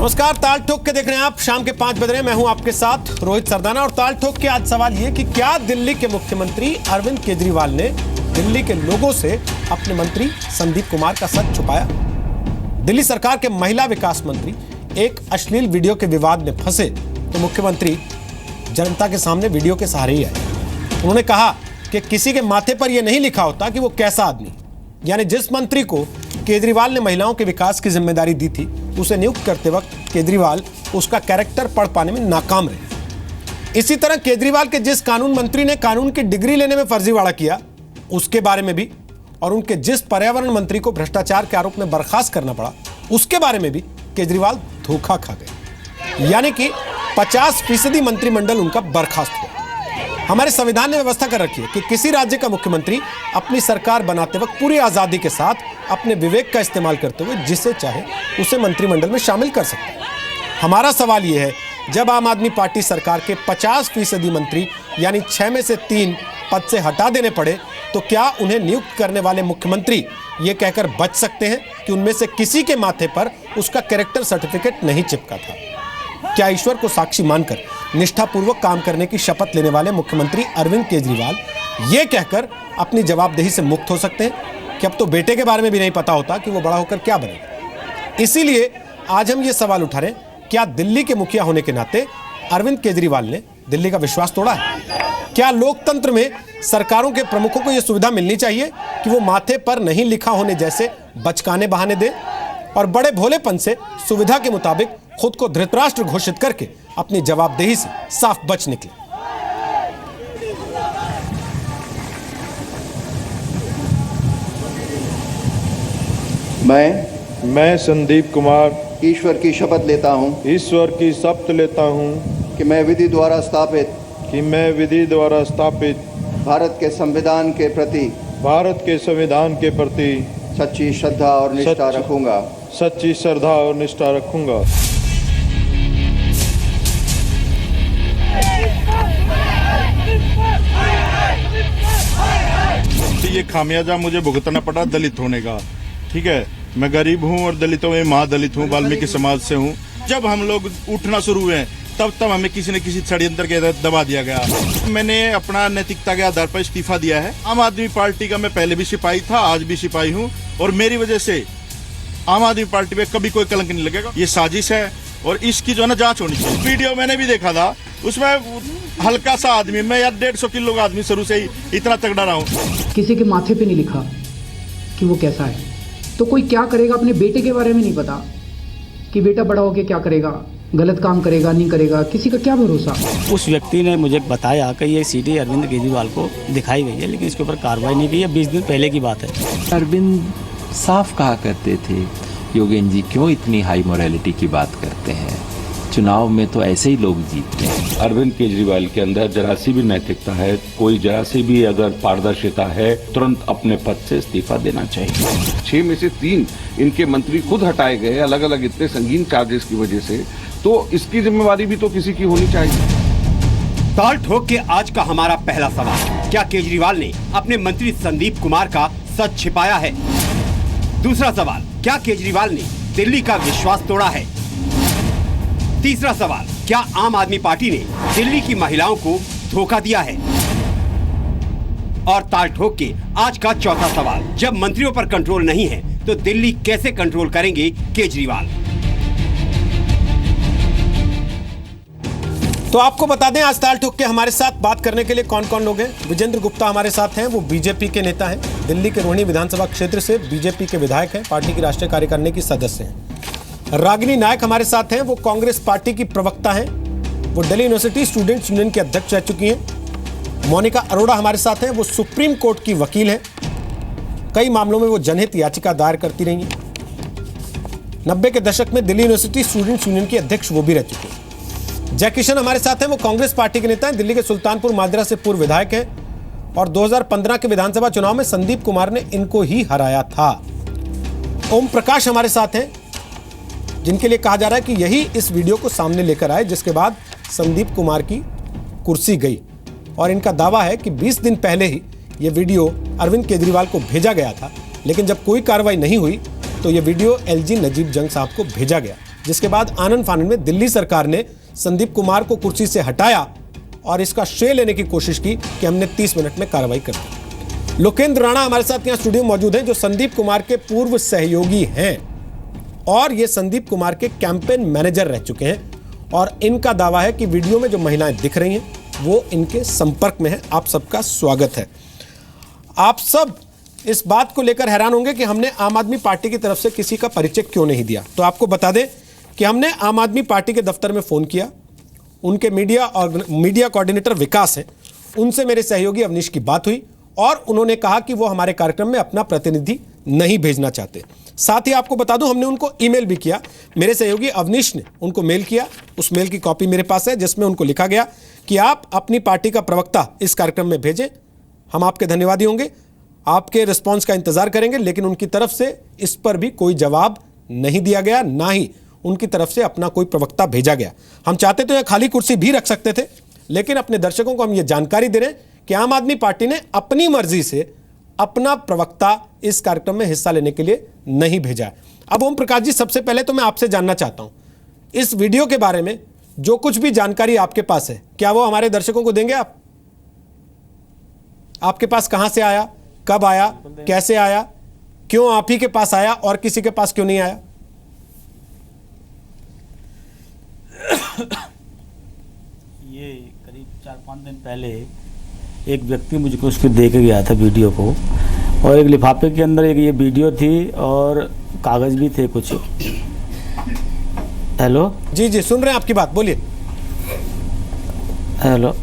नमस्कार, ताल ठोक के देख रहे हैं आप। शाम के 5 बज रहे हैं। मैं हूं आपके साथ रोहित सरदाना। और ताल ठोक के आज सवाल ये कि क्या दिल्ली के मुख्यमंत्री अरविंद केजरीवाल ने दिल्ली के लोगों से अपने मंत्री संदीप कुमार का सच छुपाया? दिल्ली सरकार के महिला विकास मंत्री एक अश्लील वीडियो के विवाद में फंसे तो मुख्यमंत्री जनता के सामने वीडियो के सहारे ही आए। उन्होंने कहा कि किसी के माथे पर यह नहीं लिखा होता कि वो कैसा आदमी, यानी जिस मंत्री को केजरीवाल ने महिलाओं के विकास की जिम्मेदारी दी थी उसे नियुक्त करते वक्त केजरीवाल उसका कैरेक्टर पढ़ पाने में नाकाम रहे। इसी तरह केजरीवाल के जिस कानून मंत्री ने कानून की डिग्री लेने में फर्जीवाड़ा किया उसके बारे में भी, और उनके जिस पर्यावरण मंत्री को भ्रष्टाचार के आरोप में बर्खास्त करना पड़ा उसके बारे में भी केजरीवाल धोखा खा गए। यानी कि 50% मंत्रिमंडल उनका बर्खास्त हुआ। हमारे संविधान ने व्यवस्था कर रखी है कि किसी राज्य का मुख्यमंत्री अपनी सरकार बनाते वक्त पूरी आजादी के साथ अपने विवेक का इस्तेमाल करते हुए जिसे चाहे उसे मंत्रिमंडल में शामिल कर सकता है। हमारा सवाल यह है, जब आम आदमी पार्टी सरकार के 50% मंत्री यानी 6 में से 3 पद से हटा देने पड़े तो क्या उन्हें नियुक्त करने वाले मुख्यमंत्री ये कहकर बच सकते हैं कि उनमें से किसी के माथे पर उसका कैरेक्टर सर्टिफिकेट नहीं चिपका था? क्या ईश्वर को साक्षी मानकर निष्ठापूर्वक काम करने की शपथ लेने वाले मुख्यमंत्री अरविंद केजरीवाल ये कहकर अपनी जवाबदेही से मुक्त हो सकते हैं कि अब तो बेटे के बारे में भी नहीं पता होता कि वो बड़ा होकर क्या बनेगा? इसीलिए आज हम ये सवाल उठा रहे हैं, क्या दिल्ली के मुखिया होने के नाते अरविंद केजरीवाल ने दिल्ली का विश्वास तोड़ा है? क्या लोकतंत्र में सरकारों के प्रमुखों को यह सुविधा मिलनी चाहिए कि वो माथे पर नहीं लिखा होने जैसे बचकाने बहाने दें और बड़े भोलेपन से सुविधा के मुताबिक खुद को धृतराष्ट्र घोषित करके अपनी जवाबदेही से साफ बच निकले? मैं संदीप कुमार ईश्वर की शपथ लेता हूं कि मैं विधि द्वारा स्थापित भारत के संविधान के प्रति सच्ची श्रद्धा और निष्ठा रखूंगा। ये खामियाजा मुझे भुगतना पड़ा दलित होने का। ठीक है, मैं गरीब हूँ और दलितों में महादलित हूँ, वाल्मीकि समाज से हूँ। जब हम लोग उठना शुरू हुए तब हमें किसी न किसी षड्यंत्र के तहत दबा दिया गया। मैंने अपना नैतिकता के आधार पर इस्तीफा दिया है। आम आदमी पार्टी का मैं पहले भी सिपाही था, आज भी सिपाही हूँ, और मेरी वजह से आम आदमी पार्टी पे कभी कोई कलंक नहीं लगेगा। ये साजिश है और इसकी जो है ना जांच होनी चाहिए। वीडियो मैंने भी देखा था, उसमें हल्का सा आदमी, मैं यार 150 किलो का आदमी शुरू से ही इतना तगड़ा रहा हूँ। किसी के माथे पे नहीं लिखा कि वो कैसा है, तो कोई क्या करेगा अपने बेटे के बारे में नहीं पता कि बेटा बड़ा होके क्या करेगा, गलत काम करेगा नहीं करेगा, किसी का क्या भरोसा। उस व्यक्ति ने मुझे बताया कि ये सीडी अरविंद केजरीवाल को दिखाई गई है, लेकिन इसके ऊपर कार्रवाई नहीं की है। 20 दिन पहले की बात है। अरविंद साफ कहा करते थे, योगेंद्र जी क्यों इतनी हाई मोरालिटी की बात करते हैं, चुनाव में तो ऐसे ही लोग जीतते हैं। अरविंद केजरीवाल के अंदर जरा सी भी नैतिकता है, कोई जरा सी भी अगर पारदर्शिता है, तुरंत अपने पद से इस्तीफा देना चाहिए। 6 में से 3 इनके मंत्री खुद हटाए गए अलग अलग इतने संगीन चार्जेस की वजह से, तो इसकी जिम्मेवारी भी तो किसी की होनी चाहिए। ताल ठोक के आज का हमारा पहला सवाल, क्या केजरीवाल ने अपने मंत्री संदीप कुमार का सच छिपाया है? दूसरा सवाल, क्या केजरीवाल ने दिल्ली का विश्वास तोड़ा है? तीसरा सवाल, क्या आम आदमी पार्टी ने दिल्ली की महिलाओं को धोखा दिया है? और ताल ठोक के आज का चौथा सवाल, जब मंत्रियों पर कंट्रोल नहीं है तो दिल्ली कैसे कंट्रोल करेंगे केजरीवाल? तो आपको बता दें, आज ताल ठोक के हमारे साथ बात करने के लिए कौन कौन लोग हैं। विजेंद्र गुप्ता हमारे साथ हैं, वो बीजेपी के नेता हैं, दिल्ली के रोहिणी विधानसभा क्षेत्र से बीजेपी के विधायक हैं, पार्टी की राष्ट्रीय कार्यकारिणी की सदस्य हैं। रागिनी नायक हमारे साथ हैं, वो कांग्रेस पार्टी की प्रवक्ता हैं, वो दिल्ली यूनिवर्सिटी स्टूडेंट्स यूनियन की अध्यक्ष रह चुकी हैं। मोनिका अरोड़ा हमारे साथ हैं, वो सुप्रीम कोर्ट की वकील हैं, कई मामलों में वो जनहित याचिका दायर करती रही हैं। 90 के दशक में दिल्ली यूनिवर्सिटी स्टूडेंट्स यूनियन की अध्यक्ष वो भी रह चुके हैं। जयकिशन हमारे साथ हैं, वो कांग्रेस पार्टी के नेता हैं, दिल्ली के सुल्तानपुर माजरा से पूर्व विधायक हैं और 2015 के विधानसभा चुनाव में संदीप कुमार ने इनको ही हराया था। ओम प्रकाश हमारे साथ हैं, जिनके लिए कहा जा रहा है कि यही इस वीडियो को सामने लेकर आए जिसके बाद संदीप कुमार की कुर्सी गई, और इनका दावा है कि 20 दिन पहले ही यह वीडियो अरविंद केजरीवाल को भेजा गया था, लेकिन जब कोई कार्रवाई नहीं हुई तो यह वीडियो एलजी नजीब जंग साहब को भेजा गया। जिसके बाद आनन फानन में दिल्ली सरकार ने संदीप कुमार को कुर्सी से हटाया और इसका श्रेय लेने की कोशिश की कि हमने 30 मिनट में कार्रवाई कर दी। लोकेंद्र राणा हमारे साथ यहाँ स्टूडियो में मौजूद हैं, जो संदीप कुमार के पूर्व सहयोगी हैं और ये संदीप कुमार के कैंपेन मैनेजर रह चुके हैं। और इनका दावा है कि वीडियो में जो महिलाएं दिख रही हैं वो इनके संपर्क में है। आप सबका स्वागत है। आप सब इस बात को लेकर हैरान होंगे कि हमने आम आदमी पार्टी की तरफ से किसी का परिचय क्यों नहीं दिया। तो आपको बता दें कि हमने आम आदमी पार्टी के दफ्तर में फ़ोन किया, उनके मीडिया कोऑर्डिनेटर विकास हैं, उनसे मेरे सहयोगी अवनीश की बात हुई और उन्होंने कहा कि वो हमारे कार्यक्रम में अपना प्रतिनिधि नहीं भेजना चाहते। साथ ही आपको बता दूं, हमने उनको ईमेल भी किया। मेरे सहयोगी अवनीश ने उनको मेल किया, उस मेल की कॉपी मेरे पास है, जिसमें उनको लिखा गया कि आप अपनी पार्टी का प्रवक्ता इस कार्यक्रम में भेजें, हम आपके धन्यवादी होंगे, आपके रिस्पॉन्स का इंतजार करेंगे। लेकिन उनकी तरफ से इस पर भी कोई जवाब नहीं दिया गया, ना ही उनकी तरफ से अपना कोई प्रवक्ता भेजा गया। हम चाहते तो यह खाली कुर्सी भी रख सकते थे, लेकिन अपने दर्शकों को हम ये जानकारी दे रहे हैं कि आम आदमी पार्टी ने अपनी मर्जी से अपना प्रवक्ता इस कार्यक्रम में हिस्सा लेने के लिए नहीं भेजा है। अब ओम प्रकाश जी, सबसे पहले तो मैं आपसे जानना चाहता हूं, इस वीडियो के बारे में जो कुछ भी जानकारी आपके पास है, क्या वो हमारे दर्शकों को देंगे आप? आपके पास कहां से आया, कब आया, कैसे आया, क्यों आप ही के पास आया और किसी के पास क्यों नहीं आया? ये करीब 4-5 दिन पहले एक व्यक्ति मुझको उसको दे के गया था वीडियो को, और एक लिफाफे के अंदर एक ये वीडियो थी और कागज़ भी थे कुछ। हेलो जी जी, सुन रहे हैं आपकी बात, बोलिए। हेलो,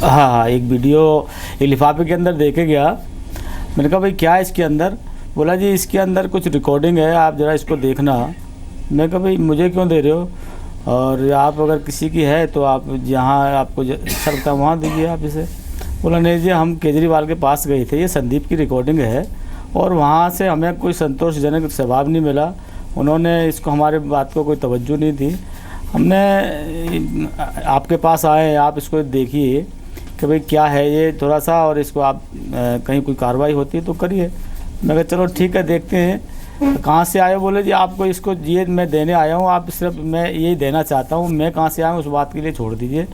हाँ, एक वीडियो एक लिफाफे के अंदर दे के गया। मैंने कहा भाई क्या है इसके अंदर? बोला जी इसके अंदर कुछ रिकॉर्डिंग है, आप ज़रा इसको देखना। मैं कहा भाई मुझे क्यों दे रहे हो, और आप अगर किसी की है तो आप जहाँ आपको सरता वहाँ दीजिए आप इसे। बोला नहीं जी, हम केजरीवाल के पास गए थे, ये संदीप की रिकॉर्डिंग है और वहाँ से हमें कोई संतोषजनक जवाब नहीं मिला। उन्होंने इसको हमारे बात को कोई तवज्जो नहीं दी। हमने आपके पास आए, आप इसको देखिए कि भाई क्या है ये थोड़ा सा, और इसको आप कहीं कोई कार्रवाई होती है तो करिए। मैं कहा चलो ठीक है, देखते हैं। कहाँ से आए? बोले जी आपको इसको ये मैं देने आया हूँ, आप सिर्फ मैं यही देना चाहता हूँ, मैं कहाँ से आया हूँ उस बात के लिए छोड़ दीजिए।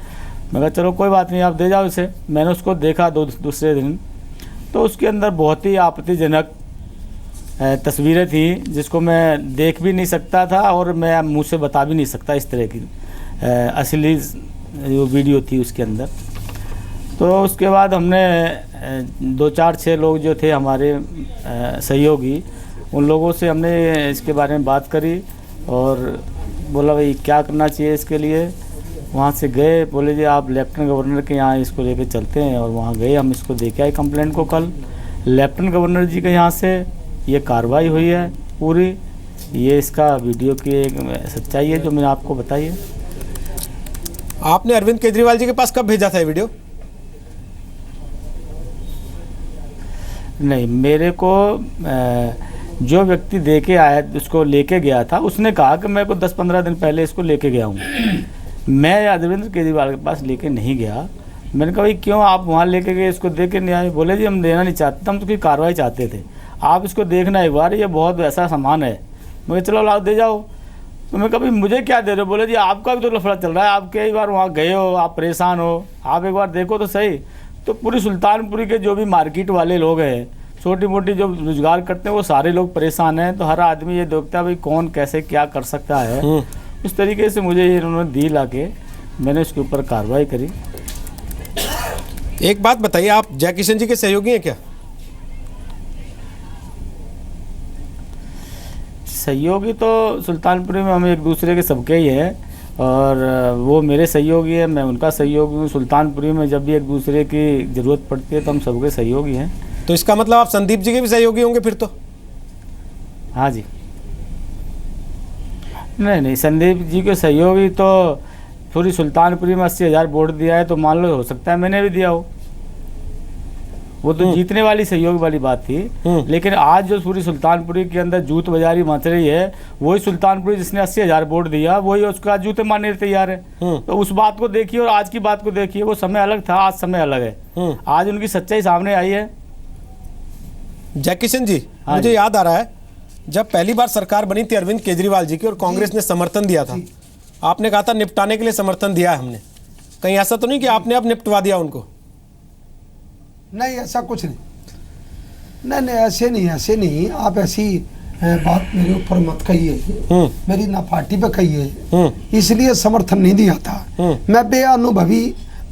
मैं कहा चलो कोई बात नहीं, आप दे जाओ इसे। मैंने उसको देखा दूसरे दिन, तो उसके अंदर बहुत ही आपत्तिजनक तस्वीरें थी जिसको मैं देख भी नहीं सकता था और मैं मुँह से बता भी नहीं सकता। इस तरह की असली जो वीडियो थी उसके अंदर। तो उसके बाद हमने 2-4-6 लोग जो थे हमारे सहयोगी, उन लोगों से हमने इसके बारे में बात करी और बोला भाई क्या करना चाहिए इसके लिए। वहाँ से गए, बोले जी आप लेफ्टिनेंट गवर्नर के यहाँ इसको लेके चलते हैं, और वहाँ गए, हम इसको देखे आए कंप्लेंट को। कल लेफ्टिनेंट गवर्नर जी के यहाँ से ये कार्रवाई हुई है पूरी। ये इसका वीडियो की एक सच्चाई है जो मैंने आपको बताई है। आपने अरविंद केजरीवाल जी के पास कब भेजा था ये वीडियो? नहीं, मेरे को जो व्यक्ति दे के आया उसको लेके गया था, उसने कहा कि मैं को 10-15 दिन पहले इसको लेके गया हूँ। मैं अरविंद केजरीवाल के पास लेके नहीं गया। मैंने कहा भाई क्यों आप वहाँ लेके गए, इसको दे के नहीं आए? बोले जी हम देना नहीं चाहते, हम तो कोई कार्रवाई चाहते थे, आप इसको देखना एक बार, ये बहुत ऐसा सामान है। मैं चलो लाओ दे जाओ। तो मैं कहा भाई मुझे क्या दे रहे हो? बोले जी आपका भी तो लफड़ा चल रहा है, आप कई बार वहाँ गए हो, आप परेशान हो, आप एक बार देखो तो सही। तो पूरी सुल्तानपुरी के जो भी मार्केट वाले लोग हैं, छोटी मोटी जो रोजगार करते हैं, वो सारे लोग परेशान हैं। तो हर आदमी ये देखता है भाई कौन कैसे क्या कर सकता है। उस तरीके से मुझे इन्होंने दी ला के, मैंने उसके ऊपर कार्रवाई करी। एक बात बताइए, आप जयकिशन जी के सहयोगी हैं क्या? सहयोगी तो सुल्तानपुरी में हम एक दूसरे के सबके ही हैं, और वो मेरे सहयोगी है, मैं उनका सहयोगी हूँ। सुल्तानपुरी में जब भी एक दूसरे की ज़रूरत पड़ती है तो हम सबके सहयोगी हैं। तो इसका मतलब आप संदीप जी के भी सहयोगी होंगे फिर तो? हाँ जी। नहीं, संदीप जी के सहयोगी तो पूरी सुल्तानपुरी में 80,000 वोट दिया है, तो मान लो हो सकता है मैंने भी दिया हो। वो तो जीतने वाली सहयोग वाली बात थी। लेकिन आज जो पूरी सुल्तानपुरी के अंदर जूत बाजारी मच रही है, वही सुल्तानपुरी जिसने 80,000 वोट दिया, वही उसका जूते मारने तैयार है। तो उस बात को देखिए और आज की बात को देखिए, वो समय अलग था, आज समय अलग है। आज उनकी सच्चाई सामने आई है। जयकिशन जी, मुझे याद आ रहा है जब पहली बार सरकार बनी थी अरविंद केजरीवाल जी की और कांग्रेस ने समर्थन दिया था, आपने कहा था निपटाने के लिए समर्थन दिया है हमने, कहीं ऐसा तो नहीं कि आपने अब निपटवा दिया उनको? नहीं, ऐसा कुछ नहीं, नहीं ऐसे नहीं। आप ऐसी बात मेरे ऊपर मत कहिए, मेरी ना पार्टी पे कहिए, इसलिए समर्थन नहीं दिया था। मैं बेअनुभवी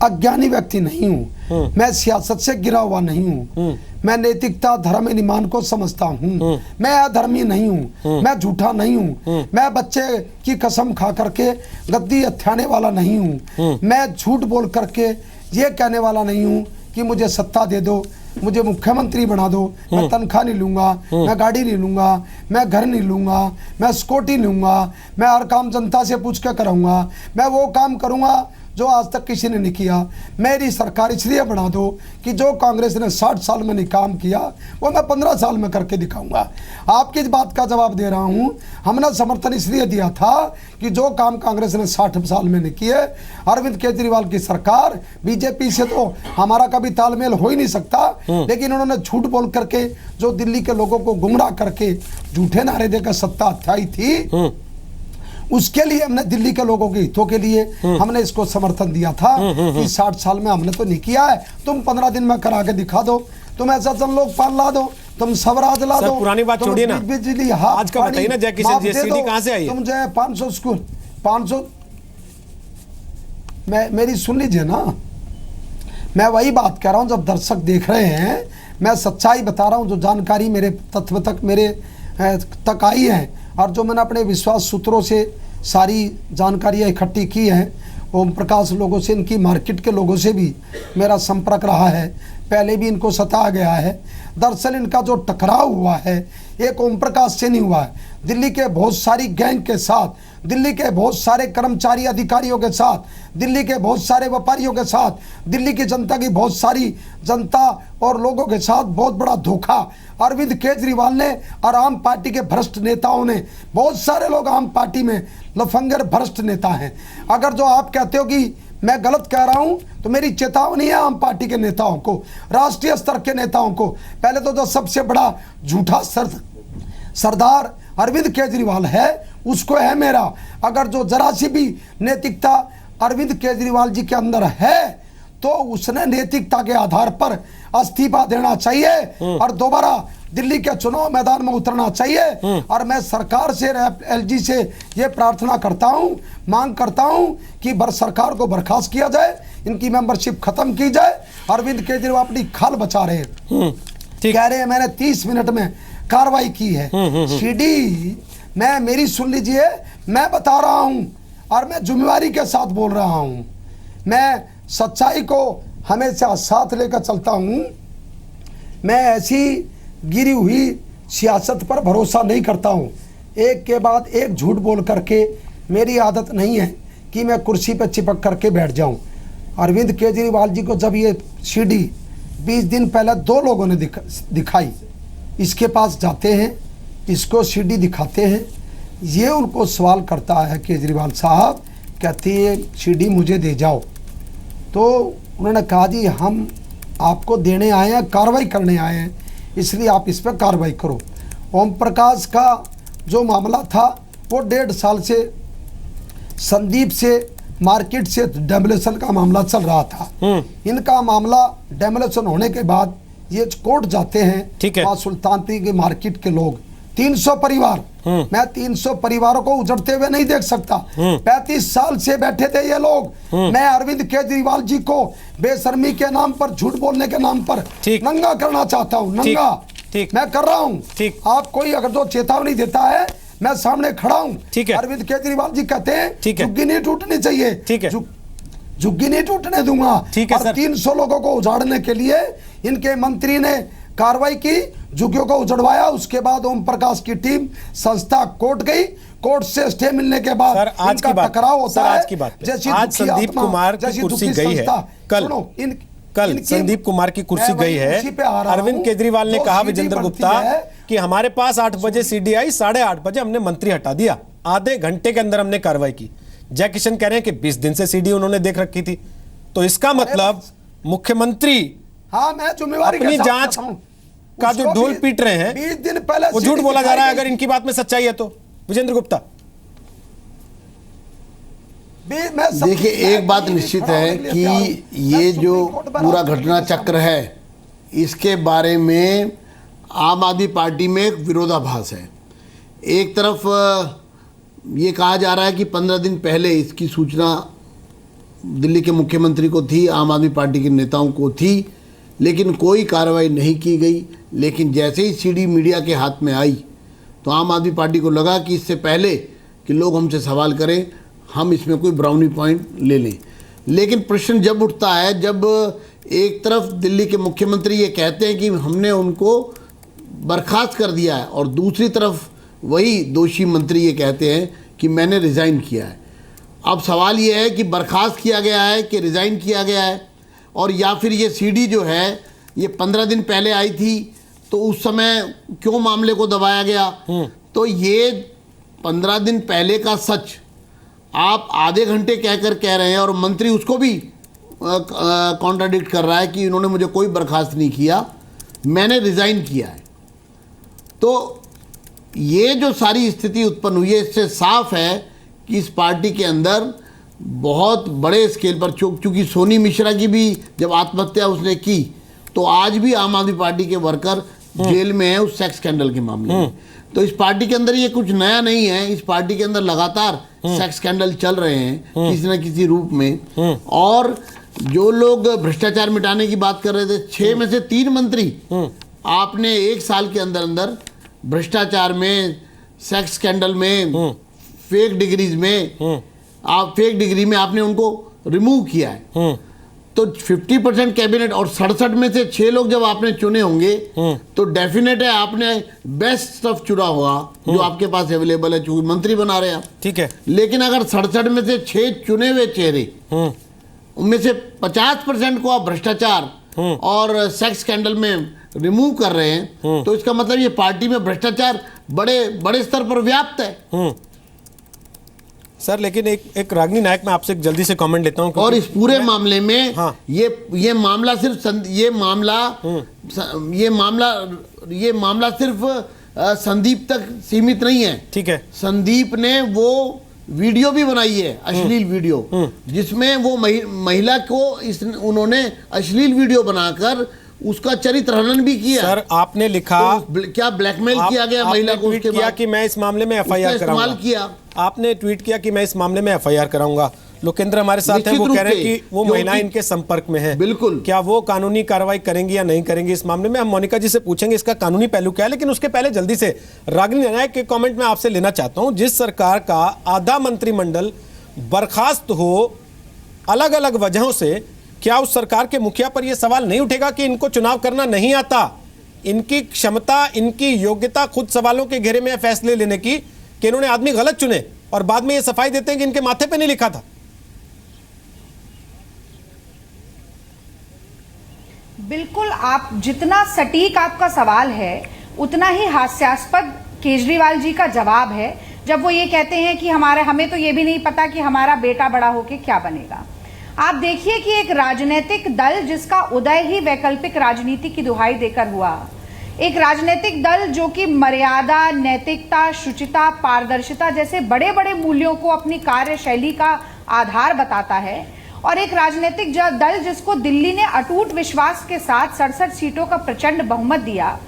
अज्ञानी व्यक्ति नहीं हूँ, मैं सियासत से गिरा हुआ नहीं हूँ, मैं नैतिकता धर्म ईमान को समझता हूँ, मैं अधर्मी नहीं हूँ, मैं झूठा नहीं हूँ, मैं बच्चे की कसम खा करके गद्दी हथियाने वाला नहीं हूँ, मैं झूठ बोल करके ये कहने वाला नहीं हूँ कि मुझे सत्ता दे दो, मुझे मुख्यमंत्री बना दो, मैं तनख्वाह नहीं लूंगा, मैं गाड़ी नहीं लूंगा, मैं घर नहीं लूंगा, मैं स्कूटी नहीं लूंगा, मैं हर काम जनता से पूछ के कराऊंगा, मैं वो काम करूंगा जो आज तक किसी ने नहीं किया। मेरी सरकार इसलिए बना दो कि जो कांग्रेस ने 60 साल में नहीं काम किया वो मैं 15 साल में करके दिखाऊंगा। आपकी इस बात का जवाब दे रहा हूं, हमने समर्थन इसलिए दिया था कि जो काम कांग्रेस ने 60 साल में नहीं किए, अरविंद केजरीवाल की सरकार, बीजेपी से तो हमारा कभी तालमेल हो ही नहीं सकता, लेकिन उन्होंने झूठ बोल करके जो दिल्ली के लोगों को गुमराह करके झूठे नारे देकर सत्ता हथियाई थी, उसके लिए हमने दिल्ली के लोगों के हितों के लिए हमने इसको समर्थन दिया था कि 60 साल में हमने तो नहीं किया है, तुम 15 दिन में करा के दिखा दो, तुम ऐसा सब लोग पाल ला दो, तुम स्वराज ला दो। पुरानी बात छोड़िए ना, बिजली आज का बताइए ना, जय किशन जी सीडी कहां से आई है? तुम जो है 500 स्कूल 500, मेरी सुन लीजिए ना, मैं वही बात कह रहा हूं, जब दर्शक देख रहे हैं मैं सच्चाई बता रहा हूं, जो जानकारी मेरे तत्व तक मेरे तक आई है और जो मैंने अपने विश्वास सूत्रों से सारी जानकारियाँ इकट्ठी की हैं, ओम प्रकाश लोगों से, इनकी मार्केट के लोगों से भी मेरा संपर्क रहा है, पहले भी इनको सताया गया है। दरअसल इनका जो टकराव हुआ है एक ओम प्रकाश से नहीं हुआ है, दिल्ली के बहुत सारी गैंग के साथ, दिल्ली के बहुत सारे कर्मचारी अधिकारियों के साथ, दिल्ली के बहुत सारे व्यापारियों के साथ, दिल्ली की जनता की बहुत सारी जनता और लोगों के साथ बहुत बड़ा धोखा अरविंद केजरीवाल ने और आम पार्टी के भ्रष्ट नेताओं ने। बहुत सारे लोग आम पार्टी में लफंगर भ्रष्ट नेता हैं। अगर जो आप कहते हो कि मैं गलत कह रहा हूं तो मेरी चेतावनी है आम पार्टी के नेताओं को, राष्ट्रीय स्तर के नेताओं को। पहले तो जो सबसे बड़ा झूठा सरदार अरविंद केजरीवाल है उसको है मेरा। अगर जो जरा सी भी नैतिकता अरविंद केजरीवाल जी के अंदर है तो उसने नैतिकता के आधार पर इस्तीफा देना चाहिए और दोबारा दिल्ली के चुनाव मैदान में उतरना चाहिए। और मैं सरकार से, एलजी से ये प्रार्थना करता हूं, मांग करता हूं कि सरकार को बर्खास्त किया जाए, इनकी मेंबरशिप खत्म की जाए। अरविंद केजरीवाल अपनी खाल बचा रहे हैं, कह रहे हैं मैंने 30 मिनट में कार्रवाई की है। सीडी मैं मेरी सुन लीजिए, मैं बता रहा हूं और मैं जिम्मेवारी के साथ बोल रहा हूं, मैं सच्चाई को हमेशा साथ लेकर चलता हूं। मैं ऐसी गिरी हुई सियासत पर भरोसा नहीं करता हूं, एक के बाद एक झूठ बोल करके मेरी आदत नहीं है कि मैं कुर्सी पर चिपक करके बैठ जाऊं। अरविंद केजरीवाल जी को जब ये सीडी 20 दिन पहले 2 लोगों ने दिखाई, इसके पास जाते हैं, इसको सीडी दिखाते हैं, ये उनको सवाल करता है केजरीवाल साहब, कहती है सीडी मुझे दे जाओ। तो उन्होंने कहा जी हम आपको देने आए हैं, कार्रवाई करने आए हैं, इसलिए आप इस पर कार्रवाई करो। ओम प्रकाश का जो मामला था वो 1.5 साल से संदीप से मार्केट से डेमोलेशन का मामला चल रहा था। इनका मामला डेमोलेशन होने के बाद ये कोर्ट जाते हैं, वहाँ सुल्तानपुर के मार्केट के लोग 300 परिवार, मैं 300 परिवारों को उजड़ते हुए नहीं देख सकता। 35 साल से बैठे थे ये लोग। मैं अरविंद केजरीवाल जी को बेशर्मी के नाम पर, झूठ बोलने के नाम पर नंगा करना चाहता हूँ, नंगा मैं कर रहा हूँ। आप कोई अगर जो चेतावनी देता है मैं सामने खड़ा हूँ। अरविंद केजरीवाल जी कहते हैं झुग्गी नहीं टूटनी चाहिए, झुग्गी नहीं टूटने दूंगा। और 300 लोगों को उजाड़ने के लिए इनके मंत्री ने कार्रवाई की, झुग्गियों को उजड़वाया। उसके बाद ओम प्रकाश की टीम संस्था कोर्ट गई, कोर्ट से स्टे मिलने के बाद इनका टकराव होता है। आज संदीप कुमार की कुर्सी गई है, कल संदीप कुमार की कुर्सी गई है। अरविंद केजरीवाल ने कहा विजेंद्र गुप्ता कि हमारे पास 8 बजे सीडी आई, 8:30 बजे हमने मंत्री हटा दिया, आधे घंटे के अंदर हमने कार्रवाई की। जय किशन कह रहे हैं कि 20 दिन से सीडी उन्होंने देख रखी थी। तो इसका मतलब मुख्यमंत्री हाँ, मैं जिम्मेवारी अपनी जांच का जो उसको ढोल भी पीट रहे हैं 20 दिन पहले वो झूठ सीडी बोला जा रहा है, दिखाई अगर इनकी बात में सच्चाई है तो। विजेंद्र गुप्ता, देखिए, एक बात निश्चित है कि ये जो पूरा घटना चक्र है इसके बारे में आम आदमी पार्टी में एक विरोधाभास है। एक तरफ ये कहा जा रहा है कि 15 दिन पहले इसकी सूचना दिल्ली के मुख्यमंत्री को थी, आम आदमी पार्टी के नेताओं को थी, लेकिन कोई कार्रवाई नहीं की गई। लेकिन जैसे ही सीडी मीडिया के हाथ में आई तो आम आदमी पार्टी को लगा कि इससे पहले कि लोग हमसे सवाल करें हम इसमें कोई ब्राउनी पॉइंट ले लें। लेकिन प्रश्न जब उठता है जब एक तरफ दिल्ली के मुख्यमंत्री ये कहते हैं कि हमने उनको बर्खास्त कर दिया है और दूसरी तरफ वही दोषी मंत्री ये कहते हैं कि मैंने रिज़ाइन किया है। अब सवाल ये है कि बर्खास्त किया गया है कि रिज़ाइन किया गया है, और या फिर ये सीडी जो है ये 15 दिन पहले आई थी तो उस समय क्यों मामले को दबाया गया। तो ये 15 दिन पहले का सच आप आधे घंटे कहकर कह रहे हैं और मंत्री उसको भी कॉन्ट्राडिक्ट कर रहा है कि इन्होंने मुझे कोई बर्खास्त नहीं किया, मैंने रिज़ाइन किया है। तो ये जो सारी स्थिति उत्पन्न हुई है इससे साफ है कि इस पार्टी के अंदर बहुत बड़े स्केल पर, चूँकि सोनी मिश्रा की भी जब आत्महत्या उसने की तो आज भी आम आदमी पार्टी के वर्कर जेल में हैं उस सेक्स स्कैंडल के मामले में। तो इस पार्टी के अंदर ये कुछ नया नहीं है, इस पार्टी के अंदर लगातार सेक्स स्कैंडल चल रहे हैं किसी न किसी रूप में। और जो लोग भ्रष्टाचार मिटाने की बात कर रहे थे, 6 में से 3 मंत्री आपने 1 साल के अंदर अंदर भ्रष्टाचार में, सेक्स स्कैंडल में, फेक डिग्रीज में, आप फेक डिग्री में आपने उनको रिमूव किया है। तो 50% कैबिनेट और 67 में से 6 लोग जब आपने चुने होंगे तो डेफिनेट है आपने बेस्ट स्टफ चुना होगा जो आपके पास अवेलेबल है, चूंकि मंत्री बना रहे आप। ठीक है, लेकिन अगर 67 में से 6 चुने हुए चेहरे उनमें से 50% को आप भ्रष्टाचार और सेक्स स्कैंडल में रिमूव कर रहे हैं तो इसका मतलब ये पार्टी में भ्रष्टाचार बड़े स्तर पर व्याप्त है। सर लेकिन एक रागिनी नायक, मैं आपसे जल्दी से कमेंट लेता हूं। और इस पूरे मामले में ये मामला सिर्फ ये मामला सिर्फ संदीप तक सीमित नहीं है। ठीक है, संदीप ने वो वीडियो भी बनाई है, अश्लील वीडियो, जिसमें वो महिला को उन्होंने अश्लील वीडियो बनाकर उसका चरित्र हनन भी किया। सर आपने लिखा तो क्या ब्लैकमेल किया गया महिला को, उसके बाद कि मैं इस मामले में एफआईआर कराऊंगा। इस्तेमाल किया, आपने ट्वीट किया कि मैं इस मामले में एफआईआर कराऊंगा। लोकेंद्र हमारे साथ हैं, वो कह रहे हैं कि वो महिलाएं इनके संपर्क में है। बिल्कुल, क्या वो कानूनी कार्रवाई करेंगी या नहीं करेंगी इस मामले में? हम मोनिका जी से पूछेंगे इसका कानूनी पहलू क्या है, लेकिन उसके पहले जल्दी से रागिनी नायक के कमेंट में आपसे लेना चाहता हूं। जिस सरकार का आधा मंत्रिमंडल बर्खास्त हो अलग अलग वजहों से, क्या उस सरकार के मुखिया पर यह सवाल नहीं उठेगा कि इनको चुनाव करना नहीं आता, इनकी क्षमता, इनकी योग्यता खुद सवालों के घेरे में है फैसले लेने की, कि इन्होंने आदमी गलत चुने, और बाद में ये सफाई देते हैं कि इनके माथे पे नहीं लिखा था? बिल्कुल, आप जितना सटीक आपका सवाल है उतना ही हास्यास्पद केजरीवाल जी का जवाब है जब वो ये कहते हैं कि हमें तो ये भी नहीं पता कि हमारा बेटा बड़ा होके क्या बनेगा। आप देखिए कि एक राजनीतिक दल जिसका उदय ही वैकल्पिक राजनीति की दुहाई देकर हुआ, एक राजनीतिक दल जो कि मर्यादा, नैतिकता, शुचिता, पारदर्शिता जैसे बड़े बड़े मूल्यों को अपनी कार्यशैली का आधार बताता है, और एक राजनीतिक दल जिसको दिल्ली ने अटूट विश्वास के साथ 67 सीटों का प्रचंड बहुमत दिया,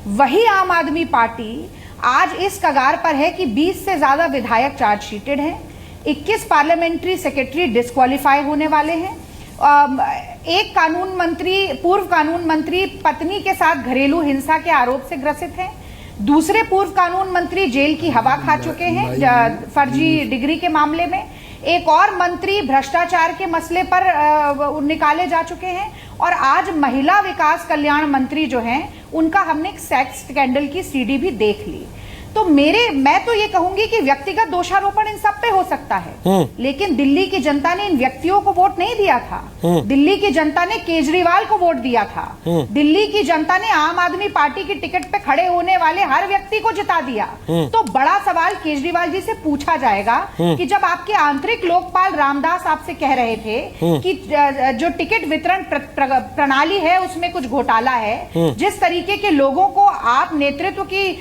वही आम आदमी पार्टी आज इस कगार पर है कि 20 से ज्यादा विधायक चार्जशीटेड हैं, 21 पार्लियामेंट्री सेक्रेटरी डिस्क्वालीफाई होने वाले हैं, एक कानून मंत्री, पूर्व कानून मंत्री पत्नी के साथ घरेलू हिंसा के आरोप से ग्रसित हैं, दूसरे पूर्व कानून मंत्री जेल की हवा खा चुके हैं फर्जी डिग्री के मामले में, एक और मंत्री भ्रष्टाचार के मसले पर निकाले जा चुके हैं, और आज महिला विकास कल्याण मंत्री जो हैं उनका हमने एक सेक्स स्कैंडल की सीडी भी देख ली। तो मैं तो ये कहूंगी कि व्यक्तिगत दोषारोपण इन सब पे हो सकता है, लेकिन दिल्ली की जनता ने इन व्यक्तियों को वोट नहीं दिया था। दिल्ली की जनता ने केजरीवाल को वोट दिया था। दिल्ली की जनता ने आम आदमी पार्टी की टिकट पे खड़े होने वाले हर व्यक्ति को जिता दिया। तो बड़ा सवाल केजरीवाल जी से पूछा जाएगा कि जब आपके आंतरिक लोकपाल रामदास आपसे कह रहे थे कि जो टिकट वितरण प्रणाली है उसमें कुछ घोटाला है, जिस तरीके के लोगों को आप नेतृत्व की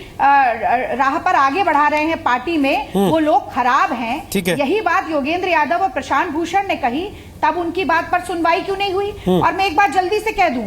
राह पर आगे बढ़ा रहे हैं पार्टी में, वो लोग खराब हैं। यही बात योगेंद्र यादव और प्रशांत भूषण ने कही, तब उनकी बात पर सुनवाई क्यों नहीं हुई? और मैं एक बात जल्दी से कह दूं,